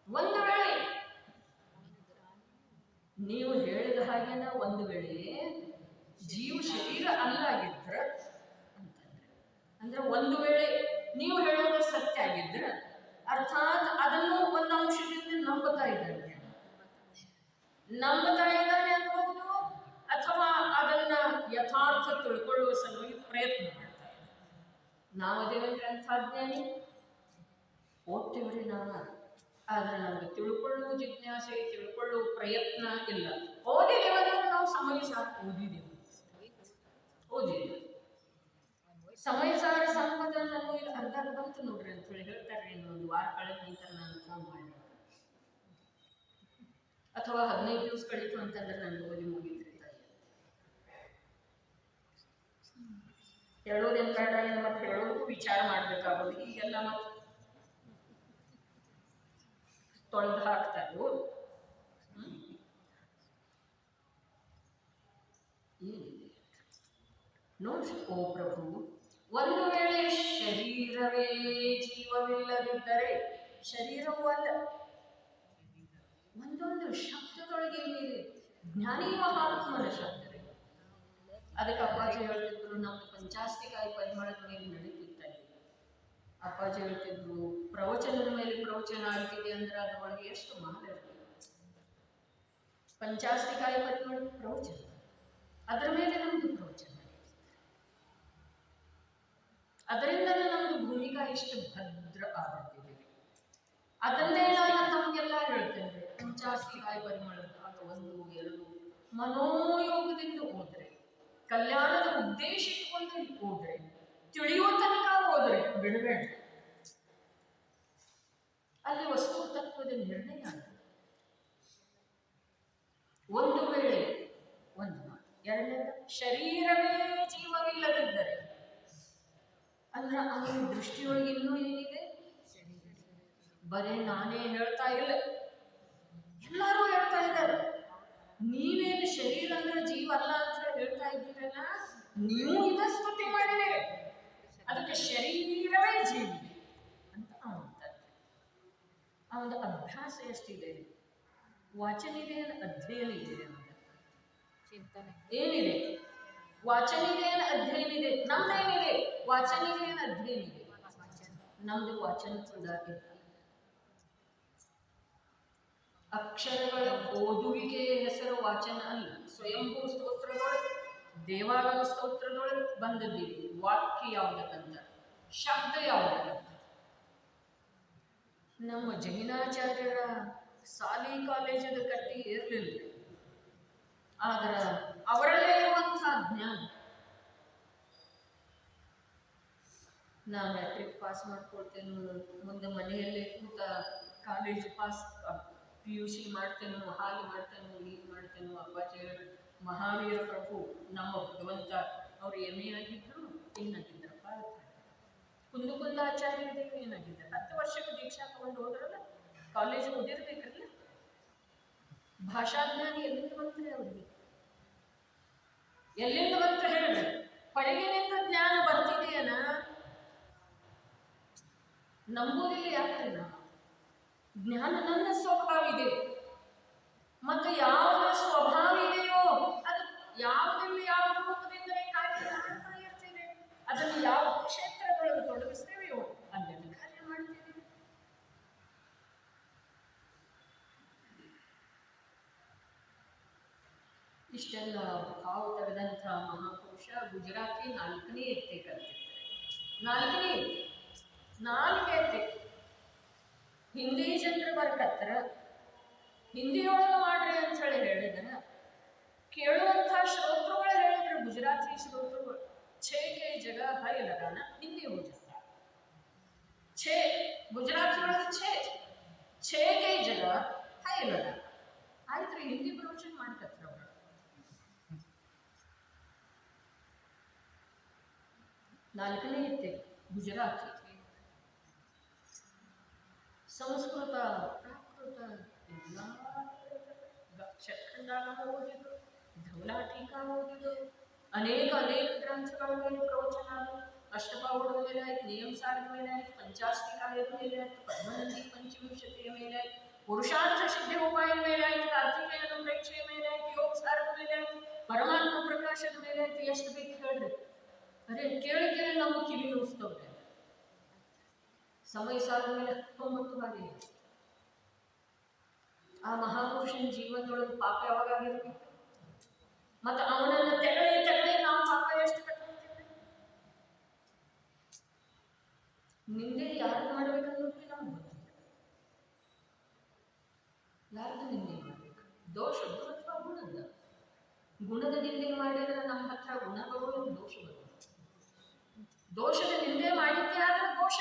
ಒಂದು ವೇಳೆ ನೀವು ಹೇಳಿದ ಹಾಗೇನ ಒಂದು ವೇಳೆ ಜೀವ ಶರೀರ ಅಲ್ಲಾಗಿದ್ರ ಅಂದ್ರೆ ಒಂದು ವೇಳೆ ನೀವು ಹೇಳೋದು ಸತ್ಯ ಆಗಿದ್ರ ಅರ್ಥಾತ್ ಅದನ್ನು ಒಂದು ಅಂಶದಿಂದ ನಂಬುತ್ತಾ ಇದ್ದಾನೆ ಅನ್ನಬಹುದು ಅಥವಾ ಅದನ್ನ ಯಥಾರ್ಥ ತಿಳ್ಕೊಳ್ಳುವ ಸಲುವಾಗಿ ಪ್ರಯತ್ನ ಮಾಡ್ತಾರೆ ನಾವು ಅದೇವಂದ್ರೆ ಅಂಥಾಜ್ಞಾನಿ ಓದ್ತೀವ್ರಿ ನಾವು ಆದ್ರೆ ನಮ್ಗೆ ತಿಳ್ಕೊಳ್ಳುವ ಜಿಜ್ಞಾಸೆ ತಿಳ್ಕೊಳ್ಳುವ ಪ್ರಯತ್ನ ಇಲ್ಲ ಓದಿದೇವಂದ್ರೆ ನಾವು ಸಮಯ ಓದಿದ್ದೀವಿ ಸಮಯ ಸಾರ ಸಂಪದನ್ನು ಪೇಪರ್ದಾಗ ಬಂತು ನೋಡ್ರಿ ಅಂತ ಹೇಳಿ ಹೇಳ್ತಾರೆ. ಒಂದು ವಾರ ಕಳೆದ ನಂತರ ನಾನು ಫೋನ್ ಮಾಡಿ, ಅಥವಾ 15 ದಿವಸ ಕಳೀತು ಅಂತಂದ್ರೆ ನನ್ನ ಓದಿ ಮುಗಿದ್ರಿ ಹೇಳೋದೇನು ಬೇಡ, ಮತ್ತೆ ಹೇಳೋದು ವಿಚಾರ ಮಾಡ್ಬೇಕಾಗೋದು. ಈಗೆಲ್ಲ ಮತ್ತೆ ತೊಳೆದು ಹಾಕ್ತಾರೆ. ನೋಡಿ ಓ ಪ್ರಭು, ಒಂದು ವೇಳೆ ಶರೀರವೇ ಜೀವವಿಲ್ಲದಿದ್ದರೆ, ಶರೀರವೂ ಅಲ್ಲ, ಒಂದೊಂದು ಶಬ್ದದೊಳಗೆ ಏನಿದೆ ಜ್ಞಾನಿ ಮಹಾತ್ಮನ ಶಬ್ದವೇ. ಅದಕ್ಕೆ ಅಪ್ಪಾಜಿ ಹೇಳ್ತಿದ್ರು, ನಮ್ಮ ಪಂಚಾಸ್ತಿಕಾಯಿ ಪರಿಮಳದ ಮೇಲೆ ನಡೀತಿರ್ತಾರೆ. ಅಪ್ಪಾಜಿ ಹೇಳ್ತಿದ್ರು, ಪ್ರವಚನದ ಮೇಲೆ ಪ್ರವಚನ ಆಗ್ತಿದೆ ಅಂದ್ರೆ ಅದರೊಳಗೆ ಎಷ್ಟು ಮಹತ್ವ ಇರ್ತದೆ. ಪಂಚಾಸ್ತಿಕಾಯಿ ಪರಿಮಳ ಪ್ರವಚನ, ಅದರ ಮೇಲೆ ನಮ್ದು ಪ್ರವಚನ, ಅದರಿಂದ ನಮ್ದು ಭೂಮಿಕಾ ಎಷ್ಟು ಭದ್ರ ಆಗುತ್ತಿದೆ. ಅದನ್ನೇ ನಾನು ತಮಗೆಲ್ಲ ಹೇಳ್ತೇನೆ. ಪಂಚಾಸ್ತಿಕಾಯಿ ಪರಿಮಳದ ಅದು 1, 2 ಮನೋಯೋಗದಿಂದ ಹೋದ್ರೆ, ಕಲ್ಯಾಣದ ಉದ್ದೇಶ ಇಟ್ಕೊಂಡು ಹೋದ್ರೆ, ತಿಳಿಯೋ ತನಕ ಹೋದ್ರೆ ಬಿಡಬೇಡ. ಅಲ್ಲಿ ವಸ್ತು ತತ್ವದ ನಿರ್ಣಯ ಆಗುತ್ತೆ. ಒಂದು ವೇಳೆ ಒಂದು ಮಾತು, ಎರಡನೇದು ಶರೀರವೇ ಜೀವವಿಲ್ಲದಿದ್ದರೆ ಅಂದ್ರೆ ಅವನ ದೃಷ್ಟಿಯೊಳಗೆ ಇನ್ನೂ ಏನಿದೆ? ಬರೇ ನಾನೇ ಹೇಳ್ತಾ ಇಲ್ಲ, ಎಲ್ಲರೂ ಹೇಳ್ತಾ ಇದ್ದಾರೆ. ನೀವೇನು ಶರೀರ ಅಂದ್ರೆ ಜೀವ ಅಲ್ಲ ಅಂತ ಹೇಳ್ತಾ ಇದ್ದೀರಲ್ಲ, ನೀವು ಇದ ಸ್ತುತಿ ಮಾಡಿದೆ. ಅದಕ್ಕೆ ಶರೀರವೇ ಜೀವ ಅಂತ ಅಂತಾರೆ. ಅವನ ಅಭ್ಯಾಸ ಎಷ್ಟಿದೆ? ವಾಚನ ಇದೆ, ಅಧ್ಯಯನ ಇದೆ, ಚಿಂತನೆ ಏನಿದೆ? ವಾಚನ ಇದೆ, ಅಧ್ಯಯನ ಇದೆ. ನಮ್ದೇನಿದೆ? ವಾಚನ ಇದೆ, ಅಧ್ಯಯನ ಇದೆ. ನಮ್ದು ವಾಚನ ಕೂಡ ಇದೆ. ಅಕ್ಷರಗಳ ಓದುವಿಕೆಯ ಹೆಸರು ವಾಚನ ಅಲ್ಲ. ಸ್ವಯಂಭೂ ಸ್ತೋತ್ರದೊಳಗೆ, ದೇವಾಲಯ ಸ್ತೋತ್ರದೊಳಗೆ ಬಂದದ್ದಿದೆ. ವಾಕ್ಯ ಯಾವುದಕ್ಕಂತ, ಶಬ್ದ ಯಾವುದಕ್ಕಂತ. ನಮ್ಮ ಜೈನಾಚಾರ್ಯರ ಸಾಲಿ ಕಾಲೇಜದ ಕಟ್ಟಿ ಇರಲಿಲ್ಲ, ಆದ್ರೆ ಅವರಲ್ಲೇ ಇರುವಂತಹ ಜ್ಞಾನ. ನಾ ಮ್ಯಾಟ್ರಿಕ್ ಪಾಸ್ ಮಾಡ್ಕೊಳ್ತೇನೆ, ಮುಂದೆ ಮನೆಯಲ್ಲೇ ಕೂತ ಕಾಲೇಜ್ ಪಾಸ್ PUC ಮಾಡ್ತೇನೋ, ಹಾಗೆ ಮಾಡ್ತೇನೋ, ಹೀಗೆ ಮಾಡ್ತೇನೋ. ಅಪ್ಪಾಜಿ ಮಹಾವೀರ ಪ್ರಭು ನಮ್ಮ ಭಗವಂತ ಅವರು MA ಆಗಿದ್ರು, ಏನಾಗಿದ್ರಪ್ಪ ಕುಂದುಕುಂದಾಚಾರ್ಯ ದೇವಿ ಏನಾಗಿದ್ದಾರೆ? 10 ವರ್ಷಕ್ಕೆ ದೀಕ್ಷಾ ತಗೊಂಡು ಹೋದ್ರಲ್ಲ, ಕಾಲೇಜ್ ಓದಿರ್ಬೇಕಲ್ಲ. ಭಾಷಾಜ್ಞಾನಿ ಎಲ್ಲಿಂದ ಬಂತ್ರಿ ಅವ್ರಿಗೆ? ಎಲ್ಲಿಂದ ಬಂತ ಹೇಳ್ರಿ? ಹೊರಗಿನಿಂದ ಜ್ಞಾನ ಬರ್ತಿದೆಯನ ನಂಬುದಿಲ್ಲ. ಯಾಕ್ರಿ? ನಾವು ಜ್ಞಾನ ನನ್ನ ಸ್ವಭಾವ ಇದೆ, ಮತ್ತು ಯಾವುದ ಸ್ವಭಾವ ಇದೆಯೋ ಅದು ಯಾವುದೆಲ್ಲ ಯಾವ ರೂಪದಿಂದ ಕಾರ್ಯ ಮಾಡ್ತಾ ಇರ್ತೀವಿ. ಅದನ್ನು ಯಾವ ಕ್ಷೇತ್ರದೊಳಗೆ ತೊಡಗಿಸ್ತೇವೆಯೋ ಅಲ್ಲೆಲ್ಲ ಕಾರ್ಯ ಮಾಡ್ತೀವಿ. ಇಷ್ಟೆಲ್ಲ ಭಾವ ತೆಗೆದಂಥ ಮಹಾಪುರುಷ ಗುಜರಾತಿ 4ನೇ ಎತ್ತೆ ಕಲ್ತಿರ್ತಾರೆ. 4 ಎತ್ತೆ ಹಿಂದಿ ಜನರು ಬರ್ಕತ್ರ, ಹಿಂದಿಯೊಳಗೆ ಮಾಡ್ರಿ ಅಂತ ಹೇಳಿ ಹೇಳಿದ್ರೆ, ಕೇಳುವಂಥ ಶ್ರೋತೃಗಳು ಹೇಳಿದ್ರು, ಗುಜರಾತಿ ಶ್ರೋತೃಗಳು, ಛೇ ಕೆ ಜಗ ಹೈ ಲಗಾನ ಹಿಂದಿ ಹೋ ಜಾತಾ. ಛೇ ಗುಜರಾತಿ ಒಳಗೆ ಛೇ ಕೆ ಜಗ ಹೈ ಲಗಾನ. ಆಯ್ತು, ಹಿಂದಿ ಪ್ರವಚನ ಮಾಡ್ಕತ್ರ ಅವರು. ನಾಲ್ಕನೇ ಇತ್ತೆ ಗುಜರಾತಿ. ಸಂಸ್ಕೃತ, ಪ್ರಾಕೃತ ಎಲ್ಲ ಷಟ್ಖಂಡಾಗ ಓದಿದ್ರು, ಧವಲಾ ಟೀಕಾ ಓದಿದ್ರು, ಅನೇಕ ಗ್ರಂಥಗಳ ಮೇಲೆ ಪ್ರವಚನ. ಅಷ್ಟಪಾವುಡದ ಮೇಲೆ ಆಯ್ತು, ನಿಯಮ ಸಾರದ ಮೇಲೆ ಆಯ್ತು, ಪಂಚಾಸ್ತಿಕಾಯದ ಮೇಲೆ ಆಯ್ತು, ಪದ್ಮನಂದಿ ಪಂಚವಿಂಶತಿಯ ಮೇಲೆ ಆಯ್ತು, ಪುರುಷಾರ್ಥ ಸಿದ್ಧಿ ಉಪಾಯದ ಮೇಲೆ ಆಯ್ತು, ಕಾರ್ತಿಕೇಯನ ಪ್ರೇಕ್ಷೆಯ ಮೇಲೆ ಆಯ್ತು, ಯೋಗ ಸಾರದ ಮೇಲೆ ಆಯ್ತು, ಪರಮಾತ್ಮ ಪ್ರಕಾಶದ ಮೇಲೆ ಆಯ್ತು. ಎಷ್ಟು ಬೇಕು ಹೇಳ್ರಿ? ಅರೆ ಕೇಳಿ ಕೇಳಿ ನಮ್ಮ ಕಿವಿ ನುಡಿಸ್ತವ್ರೆ. ಸಮಯ ಸಾರದ ಮೇಲೆ 19 ಬಾರಿ. ಆ ಮಹಾಪುರುಷನ ಜೀವನದೊಳಗೆ ಪಾಪ ಯಾವಾಗ ಆಗಿರ್ಬೇಕು? ಮತ್ತು ಅವನನ್ನು ತೆಗಳಿ ನಾವು ಪಾಪ ಎಷ್ಟು ಕಟ್ಕೊಳ್ತೇವೆ? ನಿಂದೆ ಯಾರು ಮಾಡ್ಬೇಕನ್ನೋದು ನಾವು ಗೊತ್ತಿಲ್ಲ. ಯಾರ್ದು ನಿಂದೆ ಮಾಡ್ಬೇಕು? ದೋಷದ್ದು ಅಥವಾ ಗುಣದ? ಗುಣದ ನಿಂದೆ ಮಾಡಿದ್ರೆ ನಮ್ಮ ಹತ್ರ ಗುಣ ಬರುವುದು, ದೋಷ ಬರುವುದು. ದೋಷದ ನಿಂದೆ ಮಾಡಿದ್ದೆ ಆದ್ರೆ ದೋಷ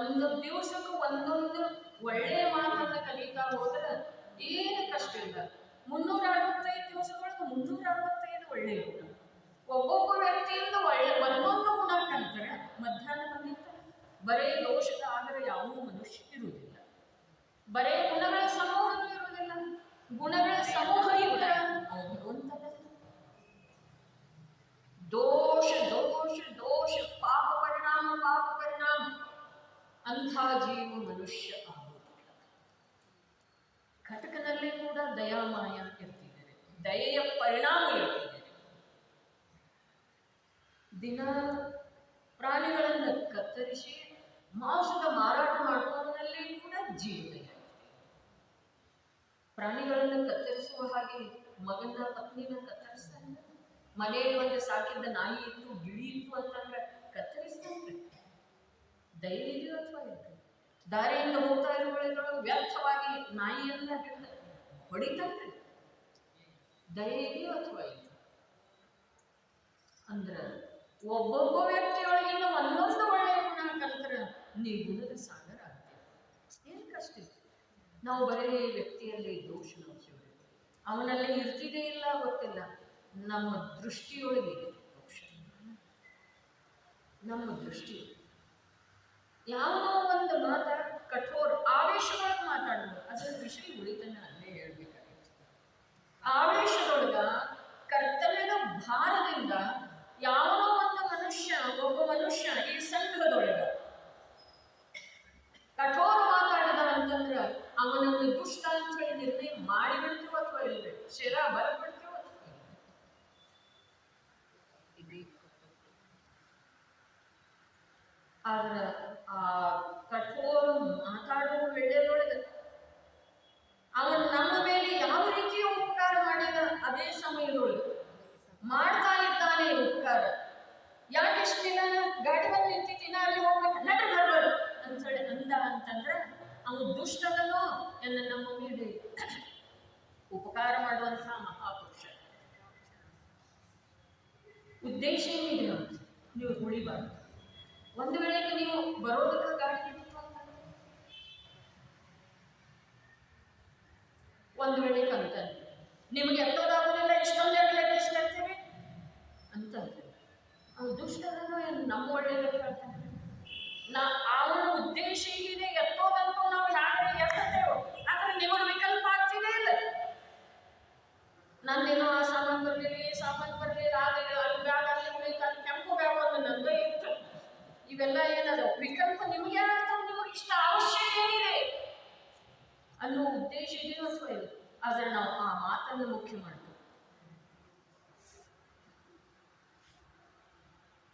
ಒಂದು ದಿವಸಕ್ಕೆ ಒಂದೊಂದು ಒಳ್ಳೆ ಮಾತನ್ನ ಕಲಿತಾ ಹೋದ್ರೆ ಏನು ಕಷ್ಟ ಇಲ್ಲ. 365 ದಿವಸಗಳಿಗೆ 365 ಒಳ್ಳೆ ಗುಣ. ಒಬ್ಬೊಬ್ಬ ವ್ಯಕ್ತಿಯಿಂದ ಒಳ್ಳೆ ಒಂದೊಂದು ಗುಣ ಕಲಿತಾರೆ. ಮಧ್ಯಾಹ್ನ ಬಂದಿದ್ದ ಬರೇ ದೋಷದ ಆದರೆ ಯಾವ ಮನುಷ್ಯ ಇರುವುದಿಲ್ಲ. ಬರೇ ಗುಣಗಳ ಸಮೂಹನೂ ಇರುವುದಿಲ್ಲ. ಗುಣಗಳ ಸಮೂಹ ಇದ್ದರೆ ಭಗವಂತನ ದೋಷ ದೋಷ ದೋಷ ಪಾಪ ಪರಿಣಾಮ ಅಂಥ ಜೀವ ಮನುಷ್ಯ ಆಗುವುದಿಲ್ಲ. ಘಟಕದಲ್ಲಿ ಕೂಡ ದಯಾಮಾಯ ಇರ್ತಿದ್ದಾರೆ, ದಯೆಯ ಪರಿಣಾಮ ಇರ್ತಿದ್ದಾರೆ. ದಿನ ಪ್ರಾಣಿಗಳನ್ನು ಕತ್ತರಿಸಿ ಮಾಂಸದ ಮಾರಾಟ ಮಾಡುವುದರಲ್ಲಿ ಕೂಡ ಜೀವದಯ. ಪ್ರಾಣಿಗಳನ್ನು ಕತ್ತರಿಸುವ ಹಾಗೆ ಮಗನ ಪತ್ನಿನ ಕತ್ತರಿಸ್ತಾನೆ. ಮನೆಯಲ್ಲಿ ಒಂದು ಸಾಕಿದ್ದ ನಾಯಿ ಇತ್ತು, ಗಿಳಿ ಇತ್ತು ಅಂತಂದ್ರೆ ಕತ್ತರಿಸ್ತಾನೆ. ದಯೆ ಇದೆಯೋ ಅಥವಾ ಇಲ್ಲ? ದಾರಿಯಿಂದ ಹೋಗ್ತಾ ಇರುವಗಳು ವ್ಯರ್ಥವಾಗಿ ನಾಯಿಯನ್ನ ಹೊಡಿತಾನೆ. ದಯೆ ಇದೆಯೋ ಅಥವಾ ಇಲ್ಲ? ಅಂದ್ರ ಒಬ್ಬೊಬ್ಬ ವ್ಯಕ್ತಿಯೊಳಗಿಂದ ಒಂದೊಂದು ಒಳ್ಳೆಯ ಗುಣ ಕಲಿತರ ನೀವು ಗುಣದ ಸಾಗರ ಆಗ್ತೇವೆ. ಏನು ಕಷ್ಟ ಇದೆ? ನಾವು ಬರೀ ವ್ಯಕ್ತಿಯಲ್ಲಿ ದೋಷ ನೋಡ್ತೀವಿ, ಅವನಲ್ಲಿ ಇರ್ತಿದೇ ಇಲ್ಲ ಗೊತ್ತಿಲ್ಲ. ನಮ್ಮ ದೃಷ್ಟಿಯೊಳಗಿದೆ ದೋಷ. ನಮ್ಮ ದೃಷ್ಟಿ ಯಾವುದೋ ಒಂದು ಕಠೋರ ಆವೇಶವಾಗಿ ಮಾತಾಡೋದು, ಅದರ ವಿಷಯ ಉಳಿತನ ಅಲ್ಲೇ ಹೇಳ್ಬೇಕಾಗಿತ್ತು. ಆವೇಶದೊಳಗ ಕರ್ತವ್ಯದ ಭಾರದಿಂದ ಯಾವುದೋ ಒಂದು ಒಬ್ಬ ಮನುಷ್ಯ ಈ ಸಂಘದೊಳಗ ಕಠೋರ ಮಾತಾಡಿದ ಅಂತಂದ್ರ ಅವನನ್ನು ದುಷ್ಟ ಅಂತ ಹೇಳಿ ನಿರ್ಣಯ ಮಾಡಿಬಿಡ್ತೀವೋ ಅಥವಾ ಇಲ್ಲ, ಶಿರ ಬರ್ಬಿಡ್ತೀವೋ ಅಥವಾ ಆದ್ರೆ ಆ ಕಠೋರ ಮಾತಾಡುವ ವೇಳೆಯೊಳಗೆ ಅವನು ನಮ್ಮ ಮೇಲೆ ಯಾವ ರೀತಿಯ ಉಪಕಾರ ಮಾಡಿದ ಅದೇ ಸಮಯದೊಳಗೆ ಮಾಡ್ತಾ ಇದ್ದಾನೆ ಉಪಕಾರ. ಯಾಕೆ ಇಷ್ಟು ದಿನ ಗಾಡಿ ಬಂದು ನಿಂತಿದ್ದೀನ, ಅಲ್ಲಿ ಹೋಗ್ಬೇಕು, ನಡ್ರಿ ಬರ್ಬಾರ್ದು ಅಂತೇಳಿ ಅಂದ ಅಂತಂದ್ರೆ ಅವನು ದುಷ್ಟನೋ ಎಲ್ಲ ನಮ್ಮ ಮೇಲೆ ಉಪಕಾರ ಮಾಡುವಂತಹ ಮಹಾಪುರುಷ. ಉದ್ದೇಶ ಏನಿದೆ ಅಂತ ನೀವು ಉಳಿಬಾರ್ದು. ಒಂದು ವೇಳೆಗೆ ನೀವು ಬರೋದಕ್ಕೆ ಗಾಡಿ ನಿಂತಿತ್ತು ಅಂತಂದ್ರೆ, ಒಂದು ವೇಳೆಗೆ ಅಂತಂದ್ರೆ ನಿಮಗೆ ಎತ್ತೋದಾಗೋದಿಲ್ಲ, ಇಷ್ಟೊಂದೇ ಬೆಲೆಗೆ ಇಷ್ಟ ಇರ್ತೀವಿ ಅಂತಂದ್ರೆ ಅವನು ದುಷ್ಟನೋ ನಮ್ಮ ಒಳ್ಳೆಯದಕ್ಕೆ ಹೇಳ್ತಾನೆ. ಅವನ ಉದ್ದೇಶ ಏನಿದೆ ಎತ್ತೋದಂತೂ ನಾವು ಯಾರು ಎತ್ತೇವೋ, ಆದ್ರೆ ನಿಮಗೆ ವಿಕಲ್ಪ ಆಗ್ತಿದೆ ಇಲ್ಲ. ನಂದೇನೋ ಆ ಸಾಮಾನು ಬರಲಿಲ್ಲ, ಈ ಸಾಮಾನು ಬರಲಿಲ್ಲ, ಆಗಲಿ ಅಲ್ಲಿ ಬ್ಯಾಗ್ ಅಲ್ಲಿ ಉಳಿತ, ಕೆಂಪು ಬ್ಯಾಗ್ ಒಂದು ನಂದೇ ಇತ್ತು. ಇವೆಲ್ಲ ಏನದ ವಿಕಲ್ಪ ನಿಮಗೆ ಆಗ್ತಾವ, ನಿಮಗೆ ಇಷ್ಟ ಅವಶ್ಯಕ ಏನಿದೆ ಅನ್ನೋ ಉದ್ದೇಶ ಇದೆಯೋ ಅಥವಾ ಇಲ್ಲ. ಆದ್ರೆ ನಾವು ಆ ಮಾತನ್ನು ಮುಖ್ಯ ಮಾಡ್ತೀವಿ.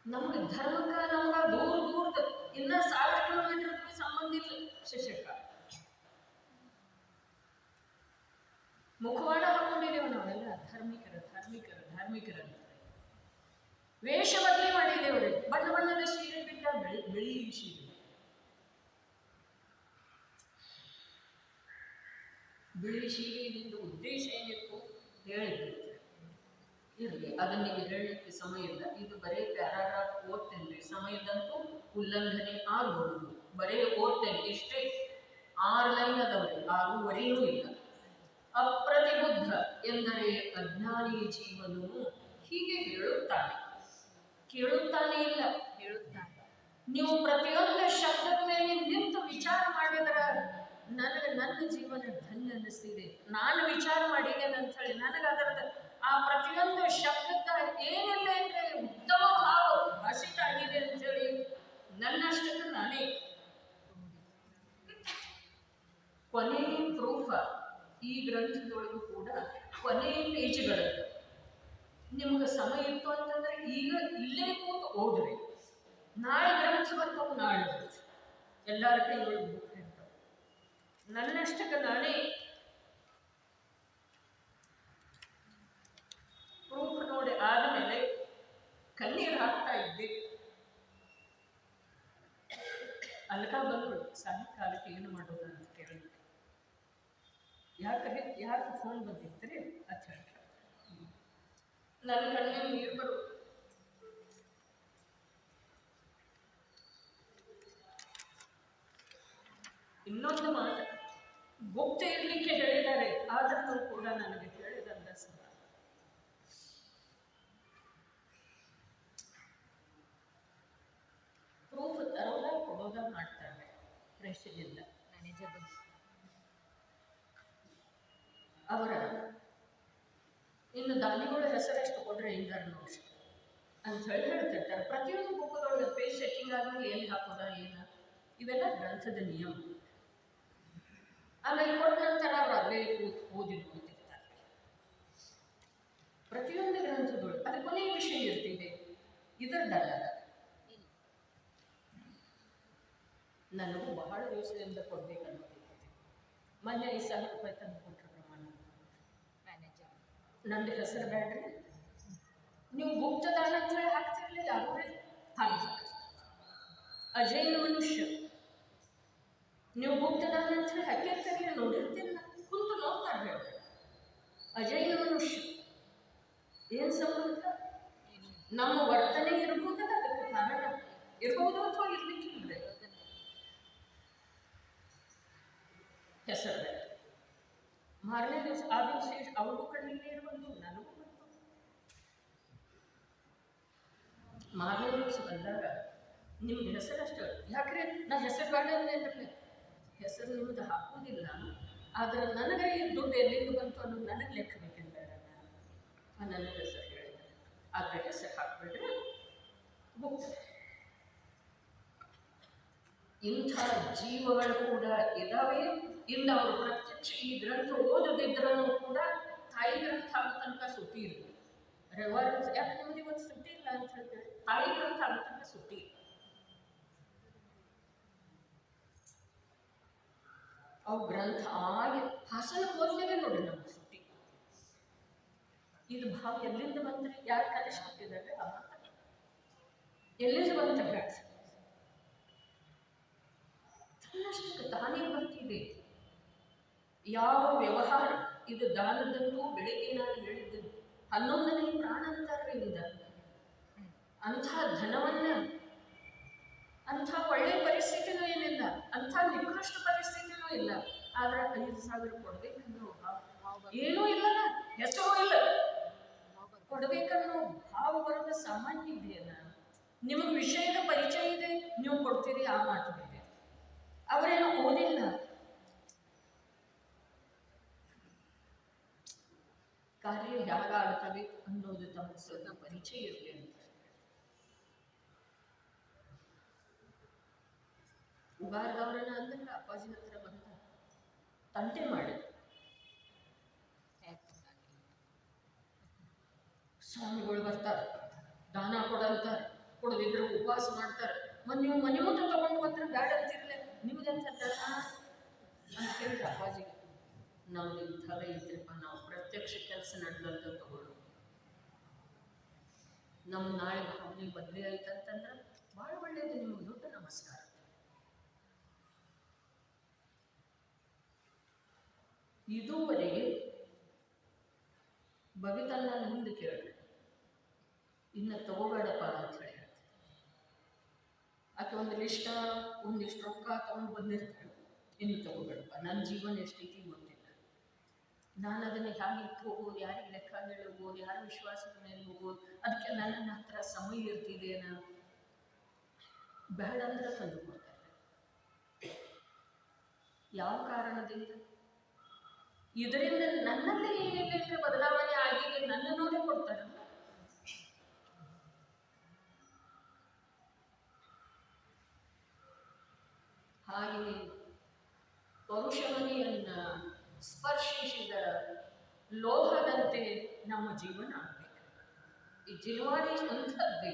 ನಮಗೆ ಧರ್ಮಕ್ಕ ನಮ್ಗ ದೂರದ ಇನ್ನ 1000 ಕಿಲೋಮೀಟರ್ ಸಂಬಂಧ ಇಲ್ಲ. ಶಿಕ್ಷಕ ಮುಖವಾಡ ಹಾಕೊಂಡಿದ್ದೇವೆ ನಾವೆಲ್ಲ ಧಾರ್ಮಿಕರ ವೇಷ ಬದಲಿ ಮಾಡಿದ್ದೇವ್ರಿ. ಬಣ್ಣ ಬಣ್ಣದ ಸೀರೆ ಬಿಟ್ಟ ಬಿಳಿ ಸೀರೆ, ಬಿಳಿ ಸೀರೆಯಿಂದ ಉದ್ದೇಶ ಏನಿತ್ತು ಹೇಳಿದ್ರು. ಇರಲಿ, ಅದನ್ನ ಹೇಳಲಿಕ್ಕೆ ಸಮಯ ಇಲ್ಲ. ಇದು ಬರೀ ಪ್ಯಾರಾಗ್ರಾಫ್ ಓದ್ತೇನೆ, ಸಮಯದಂತೂ ಉಲ್ಲಂಘನೆ ಆಗಬಹುದು. ಬರೀ ಓದ್ತೇನೆ ಇಷ್ಟೇ, 6 ಲೈನ್ ಅದವರೆ, 6ವರೆಯೂ ಇಲ್ಲ. ಅಪ್ರತಿಬುದ್ಧ ಎಂದರೆ ಅಜ್ಞಾನಿ ಜೀವನು ಹೀಗೆ ಹೇಳುತ್ತಾನೆ. ಕೇಳುತ್ತಾನೆ ಇಲ್ಲ, ಹೇಳುತ್ತಾನೆ. ನೀವು ಪ್ರತಿಯೊಂದು ಶಬ್ದದ ಮೇಲೆ ನಿಂತು ವಿಚಾರ ಮಾಡಿದರೆ ನನಗೆ ನನ್ನ ಜೀವನ ಧನ್ಯ ಅನ್ನಿಸ್ತಿದೆ, ನಾನು ವಿಚಾರ ಮಾಡಿದ್ದೇನೆ ಅಂತ ಹೇಳಿ ನನಗೆ ಅದರದ ಆ ಪ್ರತಿಯೊಂದು ಶಬ್ದದ ಏನಿಲ್ಲ ಅಂದ್ರೆ ಉತ್ತಮ ಭಾವ ಭಾಷಿತ ಆಗಿದೆ ಅಂತ ಹೇಳಿ ನನ್ನಷ್ಟಕ್ಕೆ ನಾನೇ ಕೊನೆ ಪ್ರೂಫ. ಈ ಗ್ರಂಥದೊಳಗೂ ಕೂಡ ಕೊನೆ ಪೇಜ್ಗಳಲ್ಲಿ ನಿಮ್ಗೆ ಸಮಯ ಇತ್ತು ಅಂತಂದ್ರೆ ಈಗ ಇಲ್ಲೇ ಕೂತು ಓದ್ರಿ. ನಾಳೆ ಗ್ರಂಥ ಬರ್ತಾವ, ನಾಳೆ ಎಲ್ಲರ ಕೈಯೊಳಗೆ ಬುಕ್ ಇರ್ತಾವ. ನನ್ನಷ್ಟಕ್ಕೆ ನಾನೇ ಪ್ರೂಫ್ ನೋಡಿ ಆದಮೇಲೆ ಕಣ್ಣೀರು ಹಾಕ್ತಾ ಇದ್ದೆ. ಅಲ್ಕ ಬಂದ್ರು ಸಾಯಂಕಾಲಕ್ಕೆ ಏನು ಮಾಡೋದು ಅಂತ ಕೇಳಲಿಕ್ಕೆ. ಯಾಕೆ ಫೋನ್ ಬಂದಿರ್ತೀರಿ ಅಂತ ಹೇಳ್ತಾರೆ. ನನ್ನ ಕಣ್ಣಲ್ಲಿ ನೀರು ಬರು. ಇನ್ನೊಂದು ಮಾತು, ಗುಪ್ತ ಇರಲಿಕ್ಕೆ ಹೇಳಿದ್ದಾರೆ, ಆದರೂ ಕೂಡ ನನಗೆ ಹೇಳಿದಂದ ಸಹ ಪ್ರೂಫ್ ತರೋದ ಕೊಡೋದ ಮಾಡ್ತಾರೆ ಪ್ರೆಷರಿಂದ. ಅವರ ಇನ್ನು ದಾನಿಗಳ ಹೆಸರಷ್ಟು ಕೊಡ್ರೆ ಇಂದರ್ನು ಅಂತ ಹೇಳಿ ಹೇಳ್ತಿರ್ತಾರೆ. ಪ್ರತಿಯೊಂದು ಬುಕ್ದೊಳಗೆ ಪೇಜ್ ಸೆಟ್ಟಿಂಗ್ ಆಗಿ ಎಲ್ಲಿ ಹಾಕೋದ ಏನು, ಇವೆಲ್ಲ ಗ್ರಂಥದ ನಿಯಮ. ಆಮೇಲೆ ಕೊಟ್ಟ ನಂತರ ಅವ್ರು ಅಲ್ಲೇ ಓದಿರ್ತಾರೆ. ಪ್ರತಿಯೊಂದು ಗ್ರಂಥದೊಳಗೆ ಅದು ಕೊನೆಯ ವಿಷಯ ಇರ್ತಿದೆ, ಇದರದಲ್ಲ. ನನಗೂ ಬಹಳ ದಿವಸದಿಂದ ಕೊಡ್ಬೇಕನ್ನೋದಿದೆ. ಮೊನ್ನೆ 5,000 ರೂಪಾಯಿ ತಂದು ಕೊಟ್ಟರು ಪ್ರಮಾಣ ಮ್ಯಾನೇಜರ್. ನಂದು ಹೆಸರು ಬೇಡ್ರಿ, ನೀವು ಗುಪ್ತದಾನ ಅಂತ ಹೇಳಿ ಹಾಕ್ತಿರ್ಲಿಲ್ಲ, ಯಾರು ಹಾಗೆ ಅಜೈನ ಮನುಷ್ಯ ನೀವು ಗುಪ್ತದಾನ ಅಂತ ಹೇಳಿ ಹಾಕಿರ್ತಾರಲ್ಲ, ನೋಡಿರ್ತೀರ, ಕುಂತು ನೋಡ್ತಾರೆ ಹೇಳಿ. ಅಜೈನ ಮನುಷ್ಯ ಏನ್ ಸಂಬಂಧ? ನಮ್ಮ ವರ್ತನೆ ಇರ್ಬೋದಲ್ಲ, ಅದಕ್ಕೆ ಕಾರಣ ಇರ್ಬೋದು ಅಥವಾ ಇರ್ಲಿಕ್ಕಿಲ್ರಿ. ಹೆಸರು ಬೇಡ. ಮಾರನೇ ದಿವಸ ಆ ದಿವಸ ಅವ್ರಿಗೂ ಕಣ್ಣಿಗೆ ಇರುವುದು, ನನಗೂ ಬಂತು. ಮಾರನೇ ದಿವಸ ಬಂದಾಗ ನಿಮ್ಗೆ ಹೆಸರಷ್ಟು ಯಾಕ್ರೆ ನಾ ಹೆಸರು ಬೇಡ ಅಂದೇನ್ರಿ, ಹೆಸರು ನಿಮ್ದು ಹಾಕೋದಿಲ್ಲ, ಆದ್ರೆ ನನಗೆ ದುಡ್ಡು ಎಲ್ಲಿಂದ ಬಂತು ಅನ್ನೋದು ನನಗೆ ಲೆಕ್ಕ ಬೇಕಿಲ್ಲ. ನನ್ನ ಹೆಸರು ಹೇಳಿದ್ದಾರೆ, ಆದರೆ ಹೆಸರು ಹಾಕ್ಬಿಟ್ರೆ ಬುಕ್. ಇಂಥ ಜೀವಗಳು ಕೂಡ ಇದಾವೆ. ಇನ್ನು ಅವರು ಪ್ರತ್ಯಕ್ಷ ಈ ಗ್ರಂಥ ಓದದಿದ್ರೂ ಕೂಡ ತಾಯಿ ಗ್ರಂಥ ಆಗೋ ತನಕ ಸುಟ್ಟಿ ಇರಲಿ. ರವಿವಾರ ಯಾಕೆ ನಿಮಗೆ ಇವತ್ತು ಸುಟ್ಟಿ ಇಲ್ಲ ಅಂತ ಹೇಳ್ತಾರೆ, ತಾಯಿ ಗ್ರಂಥ ಆಗೋ ತನಕ ಸುಟ್ಟಿ. ಅವು ಗ್ರಂಥ ಆಗಿ ಹಾಸನಕ್ಕೆ ಹೋದ್ಮೇಲೆ ನೋಡ್ರಿ ನಮ್ಗೆ ಸುಟ್ಟಿ. ಇದು ಭಾವ ಎಲ್ಲಿಂದ ಬಂದ್ರಿ, ಯಾರು ಕಲಿಸ್ಕೊಟ್ಟಿದ್ದಾರೆ, ಆ ಮಾತು ಎಲ್ಲಿಂದ ಬಂತ ಹೇಳಿ. ತನ್ನಷ್ಟಕ್ಕೆ ತಾನೇ ಬರ್ತಿದೆ. ಯಾವ ವ್ಯವಹಾರ ಇದು ದಾನದಂತೂ ಬೆಳಿಗ್ಗೆ ನಾನು ಹೇಳಿದ್ದೇನೆ 11ನೇ ಪ್ರಾಣಾಂತರದಿಂದ ಅಂಥ ಧನವನ್ನ, ಅಂಥ ಒಳ್ಳೆ ಪರಿಸ್ಥಿತಿನೂ ಏನಿಲ್ಲ, ಅಂಥ ನಿಕೃಷ್ಟ ಪರಿಸ್ಥಿತಿನೂ ಇಲ್ಲ, ಆದ್ರೆ 5,000 ಕೊಡ್ಬೇಕನ್ನೋ ಏನೂ ಇಲ್ಲಲ್ಲ, ಹೆಸರು ಇಲ್ಲ, ಕೊಡ್ಬೇಕನ್ನೋ ಭಾವ ಬರೋದು ಸಾಮಾನ್ಯ ಇದೆಯಲ್ಲ. ನಿಮಗೆ ವಿಷಯದ ಪರಿಚಯ ಇದೆ, ನೀವು ಕೊಡ್ತೀರಿ, ಆ ಮಾತು ಇದೆ. ಅವರೇನೋ ಓದಿಲ್ಲ, ಕಾರ್ಯ ಹೇಗಾಗ್ತವೆ ಅನ್ನೋದು ತಮ್ಮ ಸ್ವತಃ ಪರಿಚಯ ಇರಲಿ ಅಂತ. ಉಗಾರದವರನ್ನ ಅಂದ್ರೆ ಅಪ್ಪಾಜಿ ಹತ್ರ ಬಂದ ತಂಟೆ ಮಾಡಿ ಸ್ವಾಮಿಗಳು ಬರ್ತಾರೆ, ದಾನ ಕೊಡಂತಾರೆ, ಕೊಡದಿದ್ರೆ ಉಪವಾಸ ಮಾಡ್ತಾರೆ. ನೀವು ಮನೆ ಮುಟ್ಟ ತಗೊಂಡು ಬಂದ್ರೆ ಬ್ಯಾಡ ಅಂತಿರ್ಲೆ, ನಿಮ್ಗೆಂತ ಅಂತ ಕೇಳಿದ್ರೆ ಅಪ್ಪಾಜಿಗೆ ನಮ್ದು ಇಂಥದ ಇದ್ರಪ್ಪ, ನಾವು ಪ್ರತ್ಯಕ್ಷ ಕೆಲಸ ನಡೆದಂತ ತಗೊಳ್ಳು, ನಮ್ಮ ನಾಳೆ ಭಾವನೆ ಬದಲಿ ಆಯ್ತಂತಂದ್ರೆ ಭಾಳ ಒಳ್ಳೆಯದು, ನಿಮಗೆ ದೊಡ್ಡ ನಮಸ್ಕಾರ. ಇದುವರೆಗೆ ಬವಿತಲ್ಲ ಮುಂದೆ ಕೇಳಿ, ಇನ್ನು ತಗೋಬೇಡಪ್ಪ ಅಂತ ಹೇಳಿ ಆಕೆ ಒಂದು ಲಿಷ್ಟ ಒಂದಿಷ್ಟು ರೊಕ್ಕ ತಗೊಂಡು ಬಂದಿರ್ತಾಳೆ, ಇನ್ನು ತಗೋಬೇಡಪ್ಪ, ನನ್ನ ಜೀವನ ಎಷ್ಟೈತಿ ಗೊತ್ತಿಲ್ಲ, ನಾನು ಅದನ್ನು ಹೇಗೆ ಇಟ್ಟು ಹೋಗೋದು, ಯಾರಿಗೆ ಲೆಕ್ಕ ಹೇಳಿ ಹೋಗೋದು, ಯಾರ ವಿಶ್ವಾಸದ ಮೇಲೆ ಹೋಗೋದು, ಅದಕ್ಕೆ ನನ್ನ ಹತ್ರ ಸಮಯ ಇರ್ತಿದೇನ, ಬೇಡ ಅಂದ್ರೆ ತಂದು ಕೊಡ್ತಾರೆ. ಯಾವ ಕಾರಣದಿಂದ? ಇದರಿಂದ ನನ್ನಲ್ಲಿ ಏನಿಲ್ಲ ಬದಲಾವಣೆ ಆಗಿದೆ, ನನ್ನ ನೋಡೇ ಕೊಡ್ತಾರಲ್ಲ. ಹಾಗೆಯೇ ಪೌರುಷಮನೆಯನ್ನ ಸ್ಪರ್ಶಿಸಿದ ಲೋಹದಂತೆ ನಮ್ಮ ಜೀವನ ಆಗಬೇಕು. ಈ ಜಿಲ್ವಾಡಿ ಅಂಥದ್ದೇ,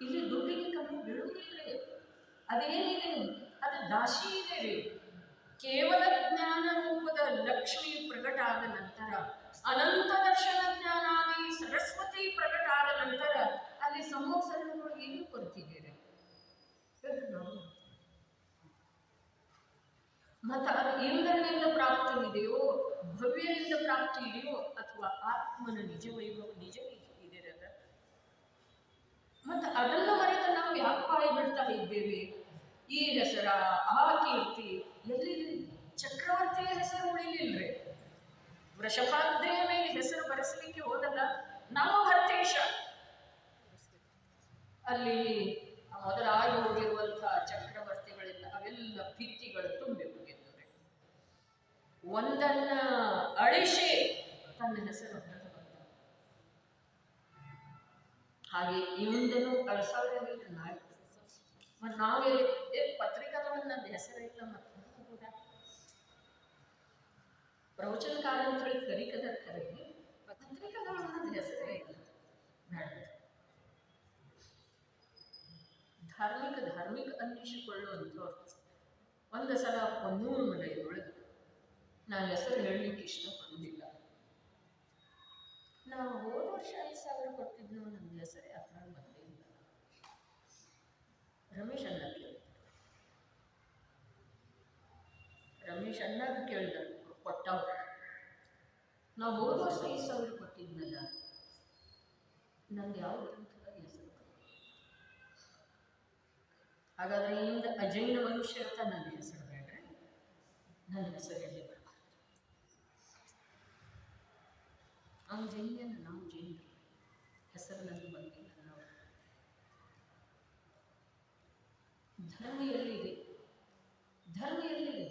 ಇಲ್ಲಿ ದುಡ್ಡಿಗೆ ಕಮ್ಮಿ ಬೀಳುವುದಿಲ್ಲ. ಅದೇನಿದೆ ಅದು ದಾಸಿ ಇದೆ ರೀ. ಕೇವಲ ಜ್ಞಾನ ರೂಪದ ಲಕ್ಷ್ಮಿ ಪ್ರಕಟ ಆದ ನಂತರ, ಅನಂತ ದರ್ಶನ ಜ್ಞಾನಾದಿ ಸರಸ್ವತಿ ಪ್ರಕಟ ಆದ ನಂತರ ಅಲ್ಲಿ ಸಂವತ್ಸರಗಳು ಏನು ಬರ್ತಿದ್ದೀರಿ ಮತ್ತು ಅದು ಇಂದ್ರನಿಂದ ಪ್ರಾಪ್ತಿ ಇದೆಯೋ, ಭವ್ಯರಿಂದ ಪ್ರಾಪ್ತಿ ಇದೆಯೋ, ಅಥವಾ ಆತ್ಮನ ನಿಜ ವೈಭವ ನಿಜ ಇದೆಯಲ್ಲ. ಮತ್ತು ಅದನ್ನು ಮರೆತು ನಾವು ಯಾಕೆ ಬಾಯಿ ಬಿಡ್ತಾ ಇದ್ದೇವೆ? ಈ ಹೆಸರ ಆ ಕೀರ್ತಿ ಎಲ್ಲಿದೆ? ಚಕ್ರವರ್ತಿಯ ಹೆಸರು ಉಳಿಲಿಲ್ರಿ. ವೃಷಭಾದ್ರಿಯ ಮೇಲೆ ಹೆಸರು ಬರೆಸಲಿಕ್ಕೆ ಹೋದಲ್ಲ ನಮ್ಮ ಭರತೇಶ, ಅಲ್ಲಿ ಮೊದಲಾಗಿ ಹೋಗಿರುವಂತಹ ಚಕ್ರವರ್ತಿಗಳೆಲ್ಲ ಅವೆಲ್ಲ ಭಿತ್ತಿಗಳು ತುಂಬಿ ಹೋಗಿದ್ದಾರೆ. ಒಂದನ್ನ ಅಳಿಸಿ ತನ್ನ ಹೆಸರು ಹೊರಟು ಬಂದ. ಹಾಗೆ ಇವೊಂದನ್ನು ಅಳಿಸೋದ್ರಲ್ಲಿ ನಾಳೆ ಮತ್ತು ನಾವು ಪತ್ರಿಕಾದೊಳಗೆ ನನ್ನ ಹೆಸರಿಲ್ಲ ಮತ್ತು ಪ್ರವಚನಕಾರ ಅಂತ ಹೇಳಿ ಕರಿಕದ ಕರೆ ಪತ್ರಿಕಾದೊಳಗೆ ನನ್ನ ಹೆಸರೇ ಇಲ್ಲ. ಧಾರ್ಮಿಕ ಅನ್ನಿಸಿಕೊಳ್ಳುವಂಥವ್ರು ಒಂದು ಸಲ 100 ಮನೆಯೊಳಗೆ ನಾನು ಹೆಸರು ಹೇಳಲಿಕ್ಕೆ ಇಷ್ಟಪಡುವುದಿಲ್ಲ. ನಾವು ಹೋದ ವರ್ಷ 5,000 ಕೊಟ್ಟಿದ್ದು ನನ್ನ ಹೆಸರೇ ಅದ್ರಾಗ ಬಂದೇ ಇಲ್ಲ. ರಮೇಶ್ ಅಣ್ಣಗೆ ಕೇಳಿದ ಕೊಟ್ಟವ್ರು. ನಾವು ಹೋದ ವರ್ಷ 5,000 ಕೊಟ್ಟಿದ್ನಲ್ಲ, ನಂದು ಯಾವ ಗ್ರಂಥದಾಗ ಹೆಸರು? ಹಾಗಾದ್ರೆ ಇಂದ ಅಜೈನ ಮನುಷ್ಯ ಅಂತ ನನ್ನ ಹೆಸರು ಬೇಡ್ರೆ, ನನ್ನ ಹೆಸರು ಎಲ್ಲಿ ಬರಬಾರ್ದು. ಅವ್ನು ಜೈನ್ಯನ, ನಾವು ಜೈನರು, ಹೆಸರು ನನಗೆ ಬಂದಿಲ್ಲ. ನಾವು ಧರ್ಮ ಎಲ್ಲಿದೆ? ಧರ್ಮ ಎಲ್ಲಿದೆ?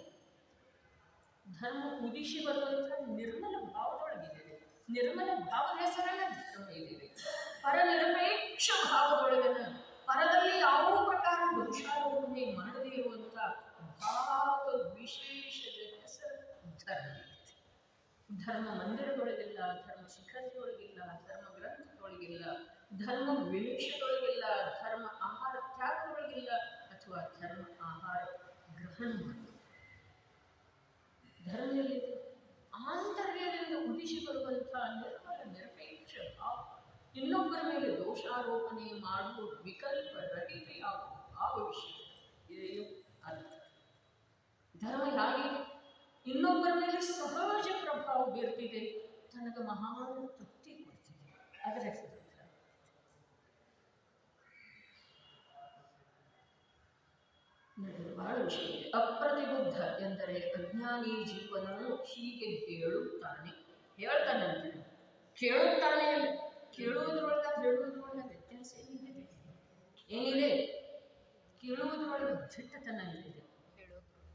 ಧರ್ಮ ಉದಿಸಿ ಬರುವಂಥ ನಿರ್ಮಲ ಭಾವದೊಳಗಿದೆ. ನಿರ್ಮಲ ಭಾವದ ಹೆಸರನ್ನ ಧರ್ಮ ಎಲ್ಲಿದೆ? ಪರನಿರಪೇಕ್ಷ ಭಾವದೊಳಗನ ಪರದಲ್ಲಿ ಯಾವ ಪ್ರಕಾರ ದೋಷಾರೋಪಣೆ ಮಾಡದೇ ಇರುವಂಥ ಭಾವ ವಿಶೇಷದ ಹೆಸರು ಧರ್ಮ. ಧರ್ಮ ಮಂದಿರದೊಳಗಿಲ್ಲ, ಧರ್ಮ ಶಿಖರದೊಳಗಿಲ್ಲ, ಧರ್ಮ ಗ್ರಂಥದೊಳಗಿಲ್ಲ, ಧರ್ಮ ವೇಷದೊಳಗಿಲ್ಲ, ಧರ್ಮ ಆಹಾರ ತ್ಯಾಗದೊಳಗಿಲ್ಲ, ಅಥವಾ ಧರ್ಮ ಆಹಾರ ಗ್ರಹಣ ಮಾಡಿ. ಧರ್ಮದಲ್ಲಿ ಆಂತರ್ಯದಿಂದ ಉದಿಸಿ ಬರುವಂಥ ನಿರ್ಮಲ ನಿರಪೇಕ್ಷ ಭಾವ, ಇನ್ನೊಬ್ಬರ ಮೇಲೆ ದೋಷಾರೋಪಣೆ ಮಾಡುವ ವಿಕಲ್ಪ ರಹಿತ ಯಾವ ವಿಷಯ ಇದೆಯೋ ಅರ್ಥ. ಧರ್ಮ ಹೇಗಿದೆ? ಇನ್ನೊಬ್ಬರ ಮೇಲೆ ಸಹಜ ಪ್ರಭಾವ ಬೀರ್ತಿದೆ, ತನಗೆ ಮಹಾನ್ ತೃಪ್ತಿ ಕೊಡ್ತಿದೆ, ಅದರ ಹೆಸರು ಬಹಳ ವಿಷಯ ಇದೆ. ಅಪ್ರತಿಬುದ್ಧ ಎಂದರೆ ಅಜ್ಞಾನಿ ಜೀವನವು ಹೀಗೆ ಹೇಳ್ತಾನೆ ಅಂತ ಕೇಳುತ್ತಾನೆ. ಕೇಳುವುದರೊಳಗೆ ಹೇಳುವುದರೊಳಗೆ ವ್ಯತ್ಯಾಸ ಏನಿದೆ? ಕೇಳುವುದರೊಳಗೆ ದಿಟ್ಟತನ ಇದೆ.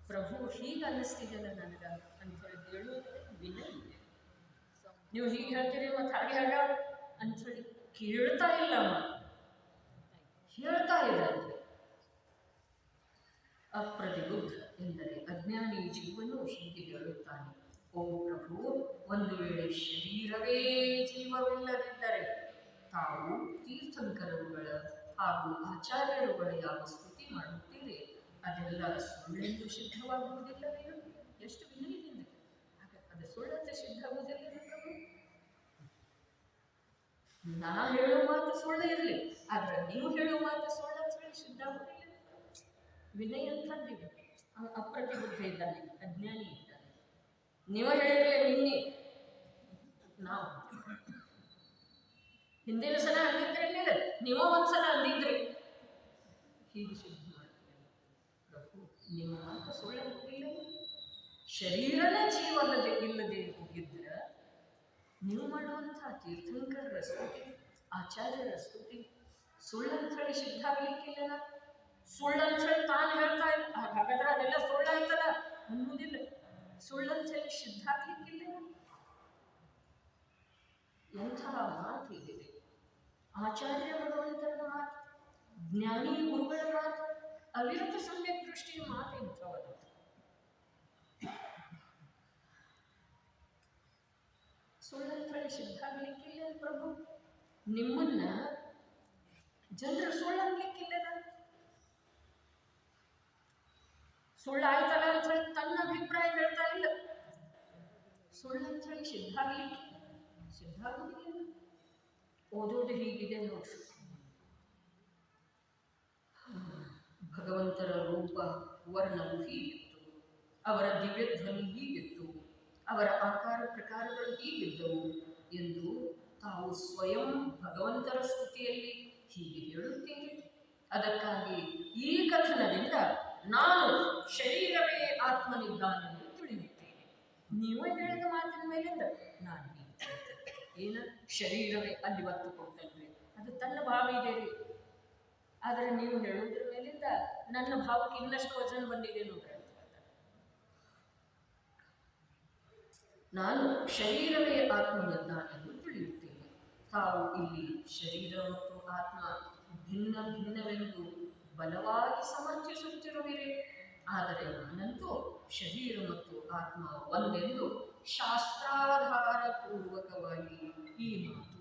ಪ್ರಭು ಹೀಗೆ ಅನ್ನಿಸ್ತಿದೆಯಲ್ಲ ನನಗ ಅಂಥೇಳಿ ಹೇಳುವುದೇ ವಿನಯ ಇದೆ. ನೀವು ಹೀಗೆ ಹೇಳ್ತೀರಿ ಮತ್ತು ಹಾಗೆ ಹಾಗ ಅಂಥೇಳಿ ಕೇಳ್ತಾ ಇಲ್ಲ, ಹೇಳ್ತಾ ಇದ್ದಾರೆ. ಅಪ್ರತಿಬುದ್ಧ ಎಂದರೆ ಅಜ್ಞಾನಿ ಜೀವನು ಹೀಗೆ ಹೇಳುತ್ತಾನೆ, ಓ ಪ್ರಭು, ಒಂದು ವೇಳೆ ಶರೀರವೇ ಜೀವವಿಲ್ಲದಿದ್ದರೆ ತಾವು ತೀರ್ಥಂಕರರುಗಳ ಹಾಗೂ ಆಚಾರ್ಯರುಗಳ ಯಾವ ಸ್ತುತಿ ಮಾಡುತ್ತೀರಿ ಅದೆಲ್ಲ ಸುಳ್ಳೆಂದು ಸಿದ್ಧವಾಗುವುದಿಲ್ಲವೇನು? ಎಷ್ಟು ವಿನಯದಿಂದ ಅದು ಸುಳ್ಳಂತೆ ಸಿದ್ಧವಾಗುವುದಿಲ್ಲ ಪ್ರಭು. ನಾ ಹೇಳೋ ಮಾತು ಸುಳ್ಳು ಇರಲಿ, ಆದ್ರೆ ನೀವು ಹೇಳೋ ಮಾತು ಸುಳ್ಳು ಸಿದ್ಧ ಆಗುವುದಿಲ್ಲ. ವಿನಯ ಅಂತಂದಿದೆ. ಅಪ್ರತಿಬುದ್ಧ ಇದ್ದಾನೆ, ಅಜ್ಞಾನಿ ಇದ್ದಾನೆ. ನೀವು ಹೇಳಿರಲಿ ನಿನ್ನೆ, ನಾವು ಹಿಂದಿನ ಸಲ ಅಂದಿದ್ರೆ ನೀವು ಒಂದ್ಸಲ ಅಂದಿದ್ರಿ, ಹೀಗೆ ಸಿದ್ಧ ಮಾಡ್ತೀವಿ. ಪ್ರಭು ನಿಮ್ಮ ಮಾತು ಸುಳ್ಳು ಹೋಗಿಲ್ಲ. ಶರೀರನ ಜೀವನದೇ ಇಲ್ಲದೆ ಹೋಗಿದ್ರೆ ನೀವು ಮಾಡುವಂತಹ ತೀರ್ಥಂಕರರ ಸ್ತುತಿ, ಆಚಾರ್ಯರ ಸ್ತುತಿ ಸುಳ್ಳಂತ ಹೇಳಿ ಸಿದ್ಧ ಆಗಲಿಕ್ಕಿಲ್ಲ. ಸುಳ್ಳಂತ ಹೇಳಿ ತಾನು ಹೇಳ್ತಾ ಇಲ್ಲ, ಹಾಗಾದ್ರೆ ಅದೆಲ್ಲ ಸುಳ್ಳಾಯ್ತಲ್ಲ ಅನ್ನುವುದಿಲ್ಲ. ಸುಳ್ಳಂತ ಹೇಳಿ ಸಿದ್ಧ ಆಗ್ಲಿಕ್ಕಿಲ್ಲ. ಎಂತಹ ಮಾತು ಇದೆ! ಆಚಾರ್ಯ ಭಗವಂತನ ಮಾತು, ಜ್ಞಾನಿ ಗುರುಗಳ ಮಾತು, ಅವಿರತ ಸಮ್ಯಕ್ ದೃಷ್ಟಿಯ ಮಾತು ಇಂಥವದು. ಸುಳ್ಳಂತ ಹೇಳಿ ಸಿದ್ಧ ಆಗ್ಲಿಕ್ಕಿಲ್ಲ ಪ್ರಭು. ನಿಮ್ಮನ್ನ ಜನರು ಸುಳ್ಳು ಅನ್ಲಿಕ್ಕಿಲ್ಲ. ಸುಳ್ಳಾಯ್ತಲ್ಲ ಅಂತ ಹೇಳಿ ತನ್ನ ಅಭಿಪ್ರಾಯ ಹೇಳ್ತಾ ಇಲ್ಲ. ಸುಳ್ಳಂತ ಹೇಳಿ ಸಿದ್ಧ ಆಗುವುದಿಲ್ಲ. ಓದೋದು ಹೀಗಿದೆ ನೋಡ್ರಿ. ಭಗವಂತರ ರೂಪ ವರ್ಣವು ಹೀಗಿತ್ತು, ಅವರ ದಿವ್ಯ ಧ್ವನಿ ಹೀಗಿತ್ತು, ಅವರ ಆಕಾರ ಪ್ರಕಾರಗಳು ಹೀಗಿದ್ದವು ಎಂದು ತಾವು ಸ್ವಯಂ ಭಗವಂತರ ಸ್ತುತಿಯಲ್ಲಿ ಹೀಗೆ ಹೇಳುತ್ತೀರಿ. ಅದಕ್ಕಾಗಿ ಈ ಕಥನದಿಂದ ನಾನು ಶರೀರವೇ ಆತ್ಮನಿದ್ದಾನೆಂದು ತಿಳಿಯುತ್ತೇನೆ. ನೀವು ಹೇಳಿದ ಮಾತಿನ ಮೇಲಿಂದ ನಾನು ಏನು ಶರೀರವೇ ಅಲ್ಲಿ ಒತ್ತು ಕೊಡ್ತೇನೆ, ಅದು ತನ್ನ ಭಾವ ಇದೆ ರೀ. ಆದರೆ ನೀವು ಹೇಳುವುದ್ರ ಮೇಲಿಂದ ನನ್ನ ಭಾವಕ್ಕೆ ಇನ್ನಷ್ಟು ವಚನ ಬಂದಿದೆ ನೋಡ್ರಿ. ನಾನು ಶರೀರವೇ ಆತ್ಮನಿದ್ದಾನೆಂದು ತಿಳಿಯುತ್ತೇನೆ. ತಾವು ಇಲ್ಲಿ ಶರೀರ ಮತ್ತು ಆತ್ಮ ಭಿನ್ನ ಭಿನ್ನವೆಂದು ಬಲವಾಗಿ ಸಮರ್ಥಿಸುತ್ತಿರುವಿರಿ. ಆದರೆ ನಾನಂತೂ ಶರೀರ ಮತ್ತು ಆತ್ಮ ಒಂದೆಂದು ಶಾಸ್ತ್ರಾಧಾರ ಪೂರ್ವಕವಾಗಿ ಈ ಮಾತು